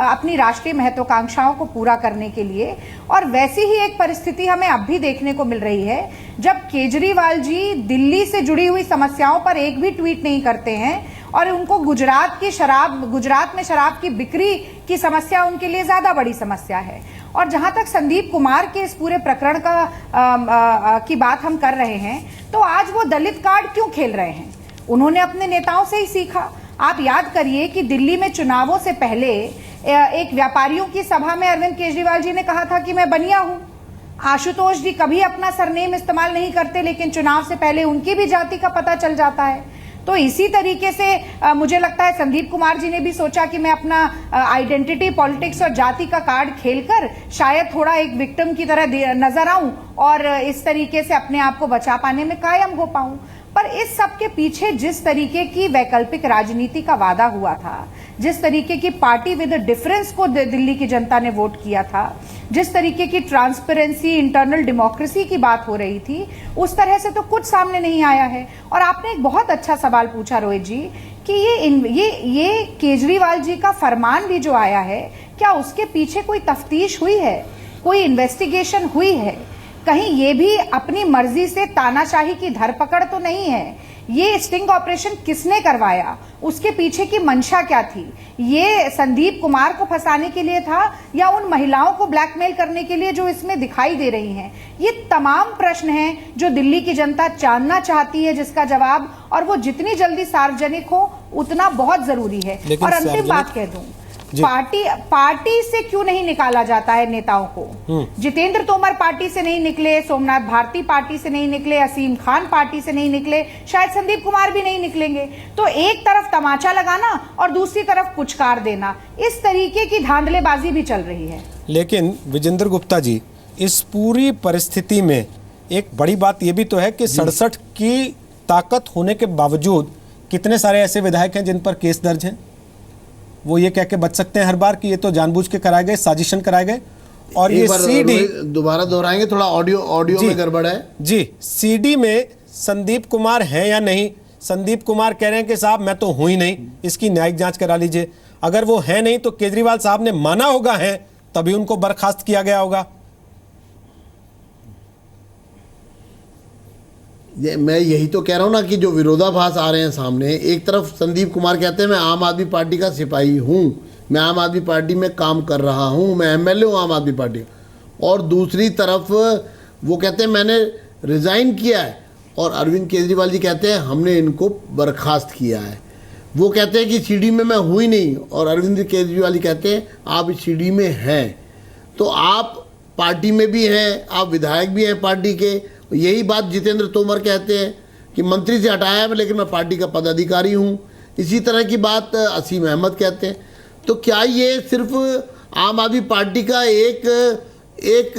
अपनी राष्ट्रीय महत्वाकांक्षाओं को पूरा करने के लिए, और वैसी ही एक परिस्थिति हमें अब भी देखने को मिल रही है जब केजरीवाल जी दिल्ली से जुड़ी हुई समस्याओं पर एक भी ट्वीट नहीं करते हैं और उनको गुजरात में शराब की बिक्री की समस्या उनके लिए ज्यादा बड़ी समस्या है। और जहां तक संदीप कुमार के इस पूरे प्रकरण की बात हम कर रहे हैं, तो आज वो दलित कार्ड क्यों खेल रहे हैं? उन्होंने अपने नेताओं से ही सीखा। आप याद करिए कि दिल्ली में चुनावों से पहले एक व्यापारियों की सभा में अरविंद केजरीवाल जी ने कहा था कि मैं बनिया हूं। आशुतोष जी कभी अपना सरनेम इस्तेमाल नहीं करते, लेकिन चुनाव से पहले उनकी भी जाति का पता चल जाता है। तो इसी तरीके से मुझे लगता है संदीप कुमार जी ने भी सोचा कि मैं अपना आइडेंटिटी पॉलिटिक्स और जाति का कार्ड खेलकर शायद थोड़ा एक विक्टिम की तरह नजर आऊं और इस तरीके से अपने आप को बचा पाने में कायम हो पाऊं। पर इस सब के पीछे जिस तरीके की वैकल्पिक राजनीति का वादा हुआ था, जिस तरीके की पार्टी विद डिफरेंस को दिल्ली की जनता ने वोट किया था, जिस तरीके की ट्रांसपेरेंसी, इंटरनल डेमोक्रेसी की बात हो रही थी, उस तरह से तो कुछ सामने नहीं आया है। और आपने एक बहुत अच्छा सवाल पूछा रोहित जी कि ये केजरीवाल जी का फरमान भी जो आया है, क्या उसके पीछे कोई तफ्तीश हुई है, कोई इन्वेस्टिगेशन हुई है? कहीं ये भी अपनी मर्जी से तानाशाही की धरपकड़ तो नहीं है? ये स्टिंग ऑपरेशन किसने करवाया, उसके पीछे की मंशा क्या थी? ये संदीप कुमार को फंसाने के लिए था या उन महिलाओं को ब्लैकमेल करने के लिए जो इसमें दिखाई दे रही हैं? ये तमाम प्रश्न हैं जो दिल्ली की जनता जानना चाहती है, जिसका जवाब, और वो जितनी जल्दी सार्वजनिक हो उतना बहुत जरूरी है। और अंतिम बात कह दूं, पार्टी से क्यों नहीं निकाला जाता है नेताओं को? जितेंद्र तोमर पार्टी से नहीं निकले, सोमनाथ भारती पार्टी से नहीं निकले, असीम खान पार्टी से नहीं निकले, शायद संदीप कुमार भी नहीं निकलेंगे। तो एक तरफ तमाचा लगाना और दूसरी तरफ पुचकार देना, इस तरीके की धांधलेबाजी भी चल रही है। लेकिन विजेंद्र गुप्ता जी, इस पूरी परिस्थिति में एक बड़ी बात यह भी तो है कि 67 की ताकत होने के बावजूद कितने सारे ऐसे विधायक हैं जिन पर केस दर्ज हैं। वो ये कह के बच सकते हैं हर बार कि ये तो जानबूझ के कराए गए, साजिशन कराए गए। और ये सीडी दोबारा दोहराएंगे, थोड़ा ऑडियो में गड़बड़ है जी। सीडी में संदीप कुमार हैं या नहीं? संदीप कुमार कह रहे हैं कि साहब मैं तो हूं ही नहीं, इसकी न्यायिक जांच करा लीजिए। अगर वो है नहीं तो केजरीवाल साहब ने माना होगा है, तभी उनको बर्खास्त किया गया होगा। मैं यही तो कह रहा हूं ना कि जो विरोधाभास आ रहे हैं सामने, एक तरफ संदीप कुमार कहते हैं मैं आम आदमी पार्टी का सिपाही हूं, मैं आम आदमी पार्टी में काम कर रहा हूं, मैं एमएलए हूं आम आदमी पार्टी, और दूसरी तरफ वो कहते हैं मैंने रिजाइन किया है, और अरविंद केजरीवाल जी कहते हैं हमने इनको बर्खास्त किया है। वो कहते हैं कि सीडी में मैं हूँ ही नहीं, और अरविंद केजरीवाल जी कहते हैं आप इस सीडी में हैं। तो आप पार्टी में भी हैं, आप विधायक भी हैं पार्टी के। यही बात जितेंद्र तोमर कहते हैं कि मंत्री से हटाया है लेकिन मैं पार्टी का पदाधिकारी हूँ। इसी तरह की बात असीम अहमद कहते हैं। तो क्या ये सिर्फ आम आदमी पार्टी का एक एक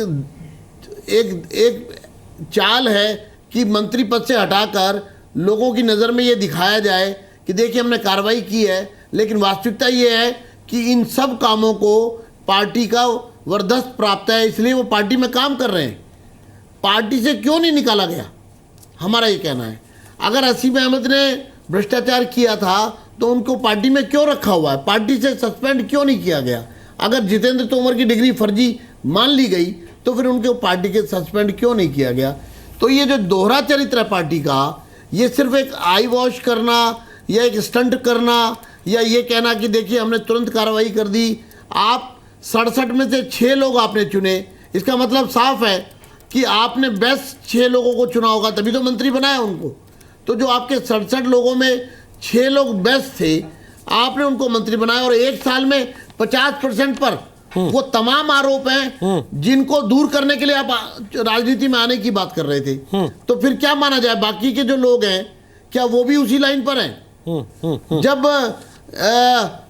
एक एक चाल है कि मंत्री पद से हटाकर लोगों की नज़र में ये दिखाया जाए कि देखिए हमने कार्रवाई की है, लेकिन वास्तविकता ये है कि इन सब कामों को पार्टी का वरदस्त प्राप्त है, इसलिए वो पार्टी में काम कर रहे हैं। पार्टी से क्यों नहीं निकाला गया, हमारा ये कहना है। अगर असीम अहमद ने भ्रष्टाचार किया था तो उनको पार्टी में क्यों रखा हुआ है, पार्टी से सस्पेंड क्यों नहीं किया गया? अगर जितेंद्र तोमर की डिग्री फर्जी मान ली गई तो फिर उनके पार्टी के सस्पेंड क्यों नहीं किया गया? तो ये जो दोहरा चरित्र है पार्टी का, ये सिर्फ एक आई वॉश करना या एक स्टंट करना या ये कहना कि देखिए हमने तुरंत कार्रवाई कर दी। आप 67 में से 6 लोग आपने चुने, इसका मतलब साफ है कि आपने बेस्ट 6 लोगों को चुना होगा, तभी तो मंत्री बनाया उनको। तो जो आपके 67 लोगों में 6 लोग बेस्ट थे, आपने उनको मंत्री बनाया, और एक साल में 50% पर वो तमाम आरोप हैं जिनको दूर करने के लिए आप राजनीति में आने की बात कर रहे थे। तो फिर क्या माना जाए, बाकी के जो लोग हैं क्या वो भी उसी लाइन पर हैं? जब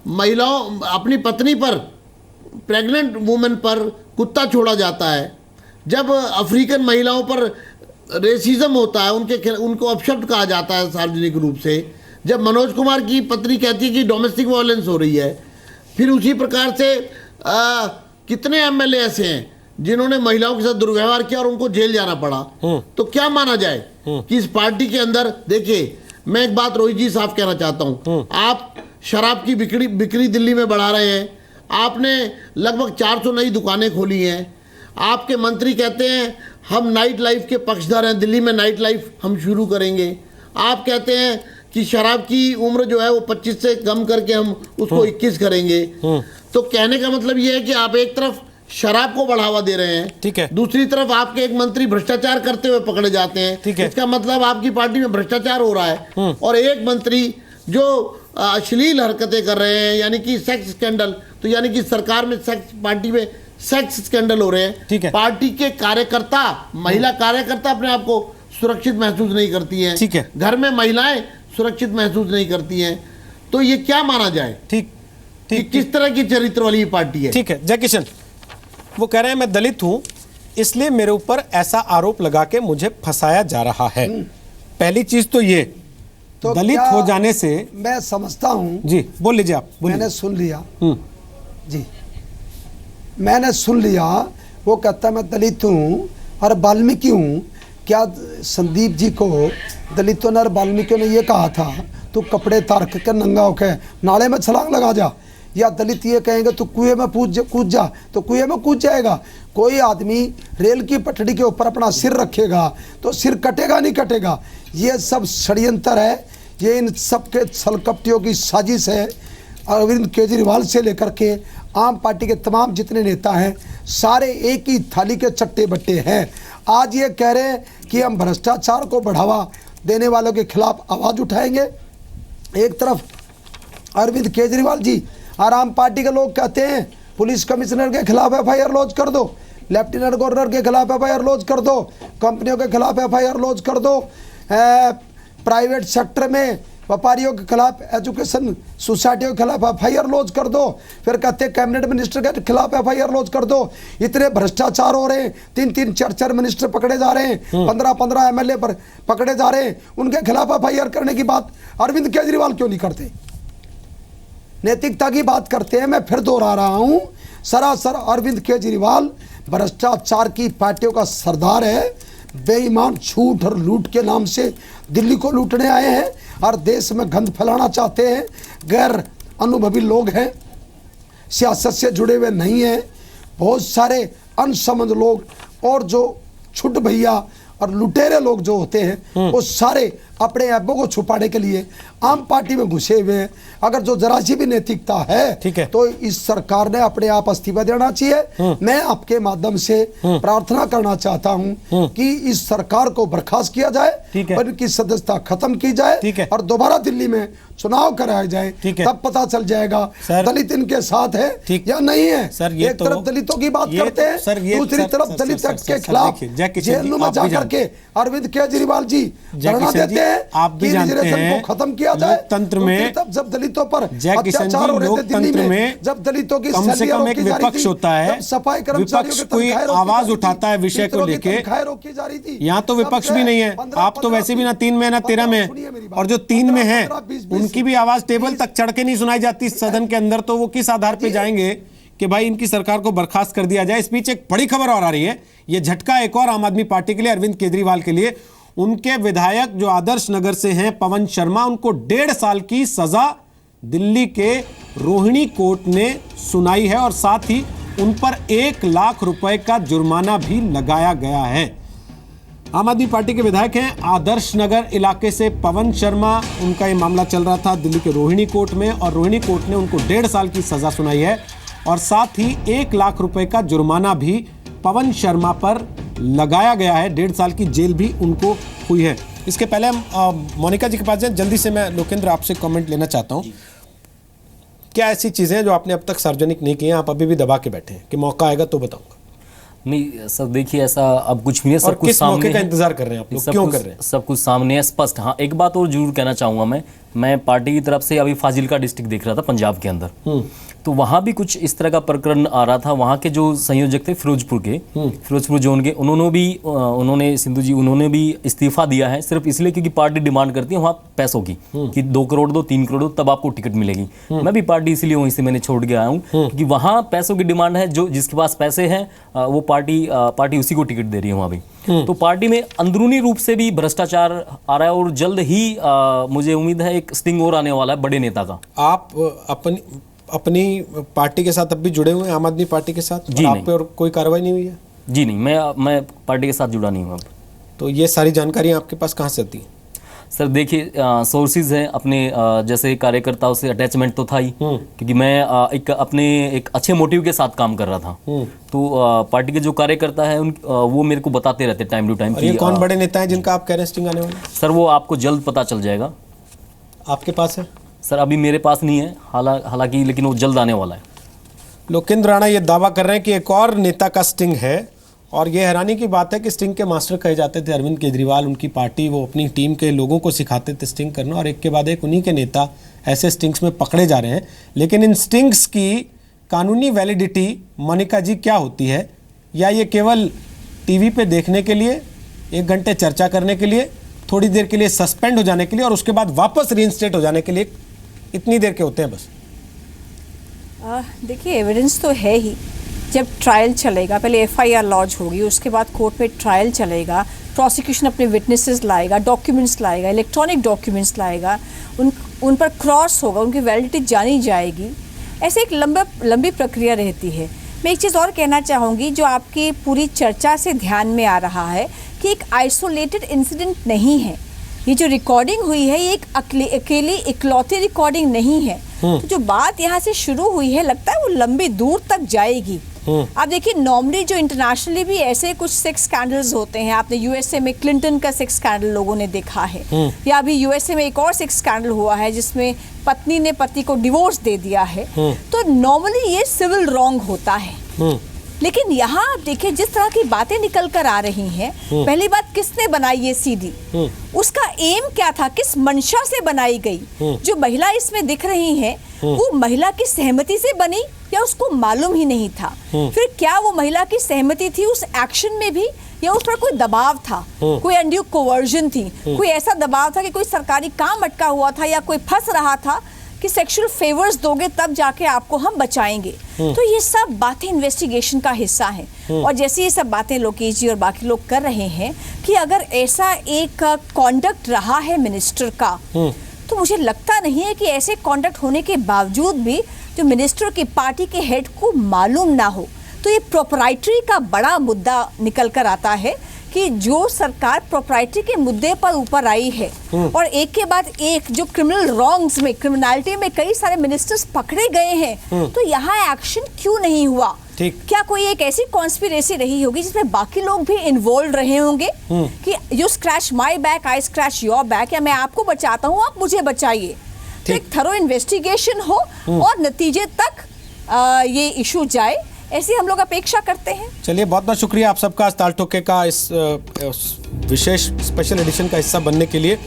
महिलाओं अपनी पत्नी पर, प्रेग्नेंट वुमेन पर कुत्ता छोड़ा जाता है, जब अफ्रीकन महिलाओं पर रेसिज्म होता है, उनको अपशब्द कहा जाता है सार्वजनिक रूप से, जब मनोज कुमार की पत्नी कहती है कि डोमेस्टिक वायलेंस हो रही है, फिर उसी प्रकार से कितने एमएलए ऐसे हैं जिन्होंने महिलाओं के साथ दुर्व्यवहार किया और उनको जेल जाना पड़ा। तो क्या माना जाए कि इस पार्टी के अंदर, देखिए मैं एक बात रोहित जी साफ कहना चाहता हूँ, आप शराब की बिक्री दिल्ली में बढ़ा रहे हैं, आपने लगभग 400 नई दुकानें खोली हैं, आपके मंत्री कहते हैं हम नाइट लाइफ के पक्षधर हैं, दिल्ली में नाइट लाइफ हम शुरू करेंगे, आप कहते हैं कि शराब की उम्र जो है वो 25 से कम करके हम उसको 21 करेंगे। तो कहने का मतलब ये है कि आप एक तरफ शराब को बढ़ावा दे रहे हैं, ठीक है, दूसरी तरफ आपके एक मंत्री भ्रष्टाचार करते हुए पकड़े जाते हैं, ठीक है, इसका मतलब आपकी पार्टी में भ्रष्टाचार हो रहा है। और एक मंत्री जो अश्लील हरकतें कर रहे हैं, यानी कि सेक्स स्कैंडल, तो यानी कि सरकार में सेक्स, पार्टी में सेक्स स्कैंडल हो रहे हैं, ठीक है, पार्टी के कार्यकर्ता, महिला कार्यकर्ता अपने आप को सुरक्षित महसूस नहीं करती हैं, ठीक है, घर में महिलाएं सुरक्षित महसूस नहीं करती हैं। तो ये क्या माना जाए, ठीक, किस तरह की चरित्र वाली पार्टी है? ठीक है जय किशन, वो कह रहे हैं मैं दलित हूं इसलिए मेरे ऊपर ऐसा आरोप लगा के मुझे फंसाया जा रहा है। पहली चीज तो ये तो दलित क्या हो जाने से मैं समझता हूं, जी बोल लीजिए आप, बोलिए। मैंने सुन लिया जी, मैंने सुन लिया। वो कहता मैं दलित हूँ और वाल्मीकि हूँ। क्या संदीप जी को दलितों ने और वाल्मीकियों ने ये कहा था तू कपड़े तार के नंगा होके नाले में छलांग लगा जा, या दलित ये कहेंगे तू कुएं में कूद जा तो कुएं में कूद जाएगा? कोई आदमी रेल की पटड़ी के ऊपर अपना सिर रखेगा तो सिर कटेगा नहीं कटेगा? ये सब षड्यंत्र है, ये इन सब के छलकपटियों की साजिश है। अरविंद केजरीवाल से लेकर के आम पार्टी के तमाम जितने नेता हैं सारे एक ही थाली के चट्टे बट्टे हैं। आज ये कह रहे हैं कि हम भ्रष्टाचार को बढ़ावा देने वालों के खिलाफ आवाज़ उठाएंगे। एक तरफ अरविंद केजरीवाल जी और आम पार्टी के लोग कहते हैं पुलिस कमिश्नर के खिलाफ एफआईआर लॉन्च कर दो, लेफ्टिनेंट गवर्नर के खिलाफ एफआईआर लॉन्च कर दो, कंपनियों के खिलाफ एफआईआर लॉन्च कर दो, प्राइवेट सेक्टर में व्यापारियों के खिलाफ, एजुकेशन सोसाइटियों के खिलाफ एफआईआर लॉन्च कर दो। फिर कहते हैं कैबिनेट मिनिस्टर के खिलाफ एफआईआर लॉन्च कर दो। इतने भ्रष्टाचार हो रहे हैं, 3-3, 4-4 मिनिस्टर पकड़े जा रहे हैं, 15-15 एमएलए पर पकड़े जा रहे हैं, उनके खिलाफ एफआईआर करने की बात अरविंद केजरीवाल क्यों नहीं करते? नैतिकता की बात करते हैं। मैं फिर दोहरा रहा हूं, सरासर अरविंद केजरीवाल भ्रष्टाचार की पार्टियों का सरदार है। बेईमान झूठ और लूट के नाम से दिल्ली को लूटने आए हैं और देश में गंद फैलाना चाहते हैं। गैर अनुभवी लोग हैं, सियासत से जुड़े हुए नहीं हैं। बहुत सारे अनसमझ लोग और जो छुट भैया और लुटेरे लोग जो होते हैं वो सारे अपने ऐबों को छुपाने के लिए आम पार्टी में घुसे हुए हैं। अगर जो जरा सी भी नैतिकता है तो इस सरकार ने अपने आप इस्तीफा देना चाहिए। मैं आपके माध्यम से प्रार्थना करना चाहता हूं कि इस सरकार को बर्खास्त किया जाए और इनकी सदस्यता खत्म की जाए और दोबारा दिल्ली में चुनाव कराए जाए। तब पता चल जाएगा दलित इनके साथ है या नहीं है। एक तरफ दलितों की बात करते हैं, दूसरी तरफ दलित एक्ट के खिलाफ जेल में जाकर के अरविंद केजरीवाल जी धरना देते हैं। आप भी जानते हैं को खत्म किया जाए। लोकतंत्र में तब जब दलितों पर अत्याचार हो रहे थे दिल्ली में, जब दलितों की कम से कम एक विपक्ष होता है, सफाई कर्मचारियों विपक्ष कोई आवाज उठाता है विषय को लेके। यहाँ तो विपक्ष भी नहीं है, आप तो वैसे भी ना 3 में ना 13 में, और जो 3 में है उनकी भी आवाज टेबल तक चढ़ के नहीं सुनाई जाती सदन के अंदर। तो वो किस आधार पे जाएंगे कि भाई इनकी सरकार को बर्खास्त कर दिया जाए। इस बीच एक बड़ी खबर और आ रही है, ये झटका एक और आम आदमी पार्टी के लिए, अरविंद केजरीवाल के लिए। उनके विधायक जो आदर्श नगर से हैं पवन शर्मा, उनको 1.5 साल की सजा दिल्ली के रोहिणी कोर्ट ने सुनाई है और साथ ही उन पर 1 लाख रुपए का जुर्माना भी लगाया गया है। आम आदमी पार्टी के विधायक हैं आदर्श नगर इलाके से पवन शर्मा। उनका ये मामला चल रहा था दिल्ली के रोहिणी कोर्ट में और रोहिणी कोर्ट ने उनको 1.5 साल की सजा सुनाई है और साथ ही 1 लाख रुपए का जुर्माना भी पवन शर्मा पर लगाया गया है। 1.5 साल की जेल भी उनको हुई है। इसके पहले हम मोनिका जी के पास जाएं। जल्दी से मैं लोकेंद्र आपसे कमेंट लेना चाहता हूं। क्या ऐसी चीजें हैं जो आपने अब तक सार्वजनिक नहीं की हैं, आप अभी भी दबा के बैठे हैं कि मौका आएगा तो बताऊंगा? नहीं सर, देखिए ऐसा अब कुछ नहीं है, सब कुछ सामने मौके का इंतजार कर रहे हैं आप लोग, क्यों कर रहे हैं? सब कुछ सामने है, स्पष्ट। हाँ, एक बात और जरूर कहना चाहूंगा मैं पार्टी की तरफ से अभी फाजिलका डिस्ट्रिक्ट देख रहा था पंजाब के अंदर, तो वहाँ भी कुछ इस तरह का प्रकरण आ रहा था। वहाँ के जो संयोजक थे फिरोजपुर जोन के, उन्होंने सिंधु जी उन्होंने भी इस्तीफा दिया है सिर्फ इसलिए क्योंकि पार्टी डिमांड करती है वहाँ पैसों की कि 2 करोड़ दो 3 करोड़ दो तब आपको टिकट मिलेगी। मैं भी पार्टी इसीलिए वहीं से मैंने छोड़ के आया हूँ क्योंकि वहाँ पैसों की डिमांड है। जो जिसके पास पैसे हैं वो पार्टी उसी को टिकट दे रही है वहाँ भी। तो पार्टी में अंदरूनी रूप से भी भ्रष्टाचार आ रहा है और जल्द ही मुझे उम्मीद है एक स्टिंग और आने वाला है बड़े नेता का। आप अपनी पार्टी के साथ अब भी जुड़े हुए हैं, आम आदमी पार्टी के साथ? जी, आप पे और कोई कार्रवाई नहीं हुई है? जी नहीं, मैं पार्टी के साथ जुड़ा नहीं हूँ अब। तो ये सारी जानकारी आपके पास कहाँ से आती है? सर देखिए, सोर्सेज हैं अपने, जैसे कार्यकर्ताओं से अटैचमेंट तो था ही क्योंकि मैं एक अच्छे मोटिव के साथ काम कर रहा था। तो पार्टी के जो कार्यकर्ता है वो मेरे को बताते रहते टाइम टू टाइम। ये कौन बड़े नेता हैं जिनका आप कह रहे हैं स्टिंग आने वाला? सर वो आपको जल्द पता चल जाएगा। आपके पास है? सर अभी मेरे पास नहीं है हालांकि, लेकिन वो जल्द आने वाला है। लोकेंद्र राणा ये दावा कर रहे हैं कि एक और नेता का स्टिंग है और ये हैरानी की बात है कि स्टिंग के मास्टर कहे जाते थे अरविंद केजरीवाल, उनकी पार्टी, वो अपनी टीम के लोगों को सिखाते थे स्टिंग करना और एक के बाद एक उन्हीं के नेता ऐसे स्टिंग्स में पकड़े जा रहे हैं। लेकिन इन स्टिंग्स की कानूनी वैलिडिटी मोनिका जी क्या होती है, या ये केवल टीवी पे देखने के लिए, 1 घंटे चर्चा करने के लिए, थोड़ी देर के लिए सस्पेंड हो जाने के लिए और उसके बाद वापस रीइंस्टेट हो जाने के लिए इतनी देर के होते हैं बस? देखिए एविडेंस तो है ही। जब ट्रायल चलेगा, पहले एफआईआर लॉन्च होगी, उसके बाद कोर्ट में ट्रायल चलेगा, प्रोसिक्यूशन अपने विटनेसेस लाएगा, डॉक्यूमेंट्स लाएगा, इलेक्ट्रॉनिक डॉक्यूमेंट्स लाएगा, उन पर क्रॉस होगा, उनकी वैलिडिटी जानी जाएगी। ऐसे एक लंबी प्रक्रिया रहती है। मैं एक चीज़ और कहना चाहूँगी, जो आपकी पूरी चर्चा से ध्यान में आ रहा है कि एक आइसोलेटेड इंसिडेंट नहीं है। ये जो रिकॉर्डिंग हुई है ये एक अकेली इकलौती रिकॉर्डिंग नहीं है। तो जो बात यहाँ से शुरू हुई है, लगता है वो लंबी दूर तक जाएगी। आप देखिए, नॉर्मली जो इंटरनेशनली भी ऐसे कुछ सेक्स स्कैंडल्स होते हैं, आपने यूएसए में क्लिंटन का सेक्स स्कैंडल लोगों ने देखा है, या अभी यूएसए में एक और सेक्स स्कैंडल हुआ है जिसमें पत्नी ने पति को डिवोर्स दे दिया है। तो नॉर्मली ये सिविल रॉन्ग होता है। लेकिन यहाँ आप देखिए जिस तरह की बातें निकल कर आ रही हैं, पहली बात, किसने बनाई ये सीडी, उसका एम क्या था, किस मंशा से बनाई गई। जो महिला इसमें दिख रही है वो महिला की सहमति से बनी या उसको मालूम ही नहीं था? फिर क्या वो महिला की सहमति थी उस एक्शन में भी, या उस पर कोई दबाव था, कोई अनड्यू कोवर्जन थी, कोई ऐसा दबाव था कि कोई सरकारी काम अटका हुआ था या कोई फंस रहा था कि सेक्सुअल फेवर्स दोगे तब जाके आपको हम बचाएंगे। तो ये सब बातें इन्वेस्टिगेशन का हिस्सा हैं। और जैसे ये सब बातें लोकेश जी और बाकी लोग कर रहे हैं कि अगर ऐसा एक कॉन्डक्ट रहा है मिनिस्टर का, तो मुझे लगता नहीं है कि ऐसे कॉन्डक्ट होने के बावजूद भी जो मिनिस्टर की पार्टी के हेड को मालूम ना हो। तो ये प्रोपराइटरी का बड़ा मुद्दा निकल कर आता है कि जो सरकार प्रोपराइटरी के मुद्दे पर ऊपर आई है और एक के बाद एक जो क्रिमिनल रॉन्ग्स में, क्रिमिनलिटी में कई सारे मिनिस्टर्स पकड़े गए हैं, तो यहाँ एक्शन क्यों नहीं हुआ? क्या कोई एक ऐसी कॉन्स्पिरेसी रही होगी जिसमें बाकी लोग भी इन्वॉल्व रहे होंगे कि you scratch my back, I scratch your back, या मैं आपको बचाता हूँ आप मुझे बचाइए। तो एक थरो इन्वेस्टिगेशन हो और नतीजे तक ये इशू जाए, ऐसी हम लोग अपेक्षा करते हैं। चलिए, बहुत बहुत शुक्रिया आप सबका ताल ठोके का इस विशेष स्पेशल एडिशन का हिस्सा बनने के लिए।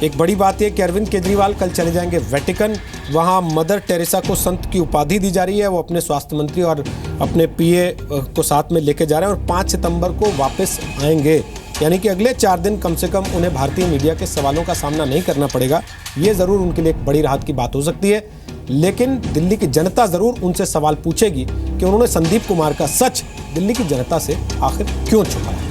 एक बड़ी बात यह कि अरविंद केजरीवाल कल चले जाएंगे वेटिकन। वहाँ मदर टेरेसा को संत की उपाधि दी जा रही है। वो अपने स्वास्थ्य मंत्री और अपने पीए को साथ में लेके जा रहे हैं और 5 सितंबर को वापस आएंगे। यानी कि अगले 4 दिन कम से कम उन्हें भारतीय मीडिया के सवालों का सामना नहीं करना पड़ेगा। ये ज़रूर उनके लिए एक बड़ी राहत की बात हो सकती है। लेकिन दिल्ली की जनता ज़रूर उनसे सवाल पूछेगी कि उन्होंने संदीप कुमार का सच दिल्ली की जनता से आखिर क्यों छुपाया।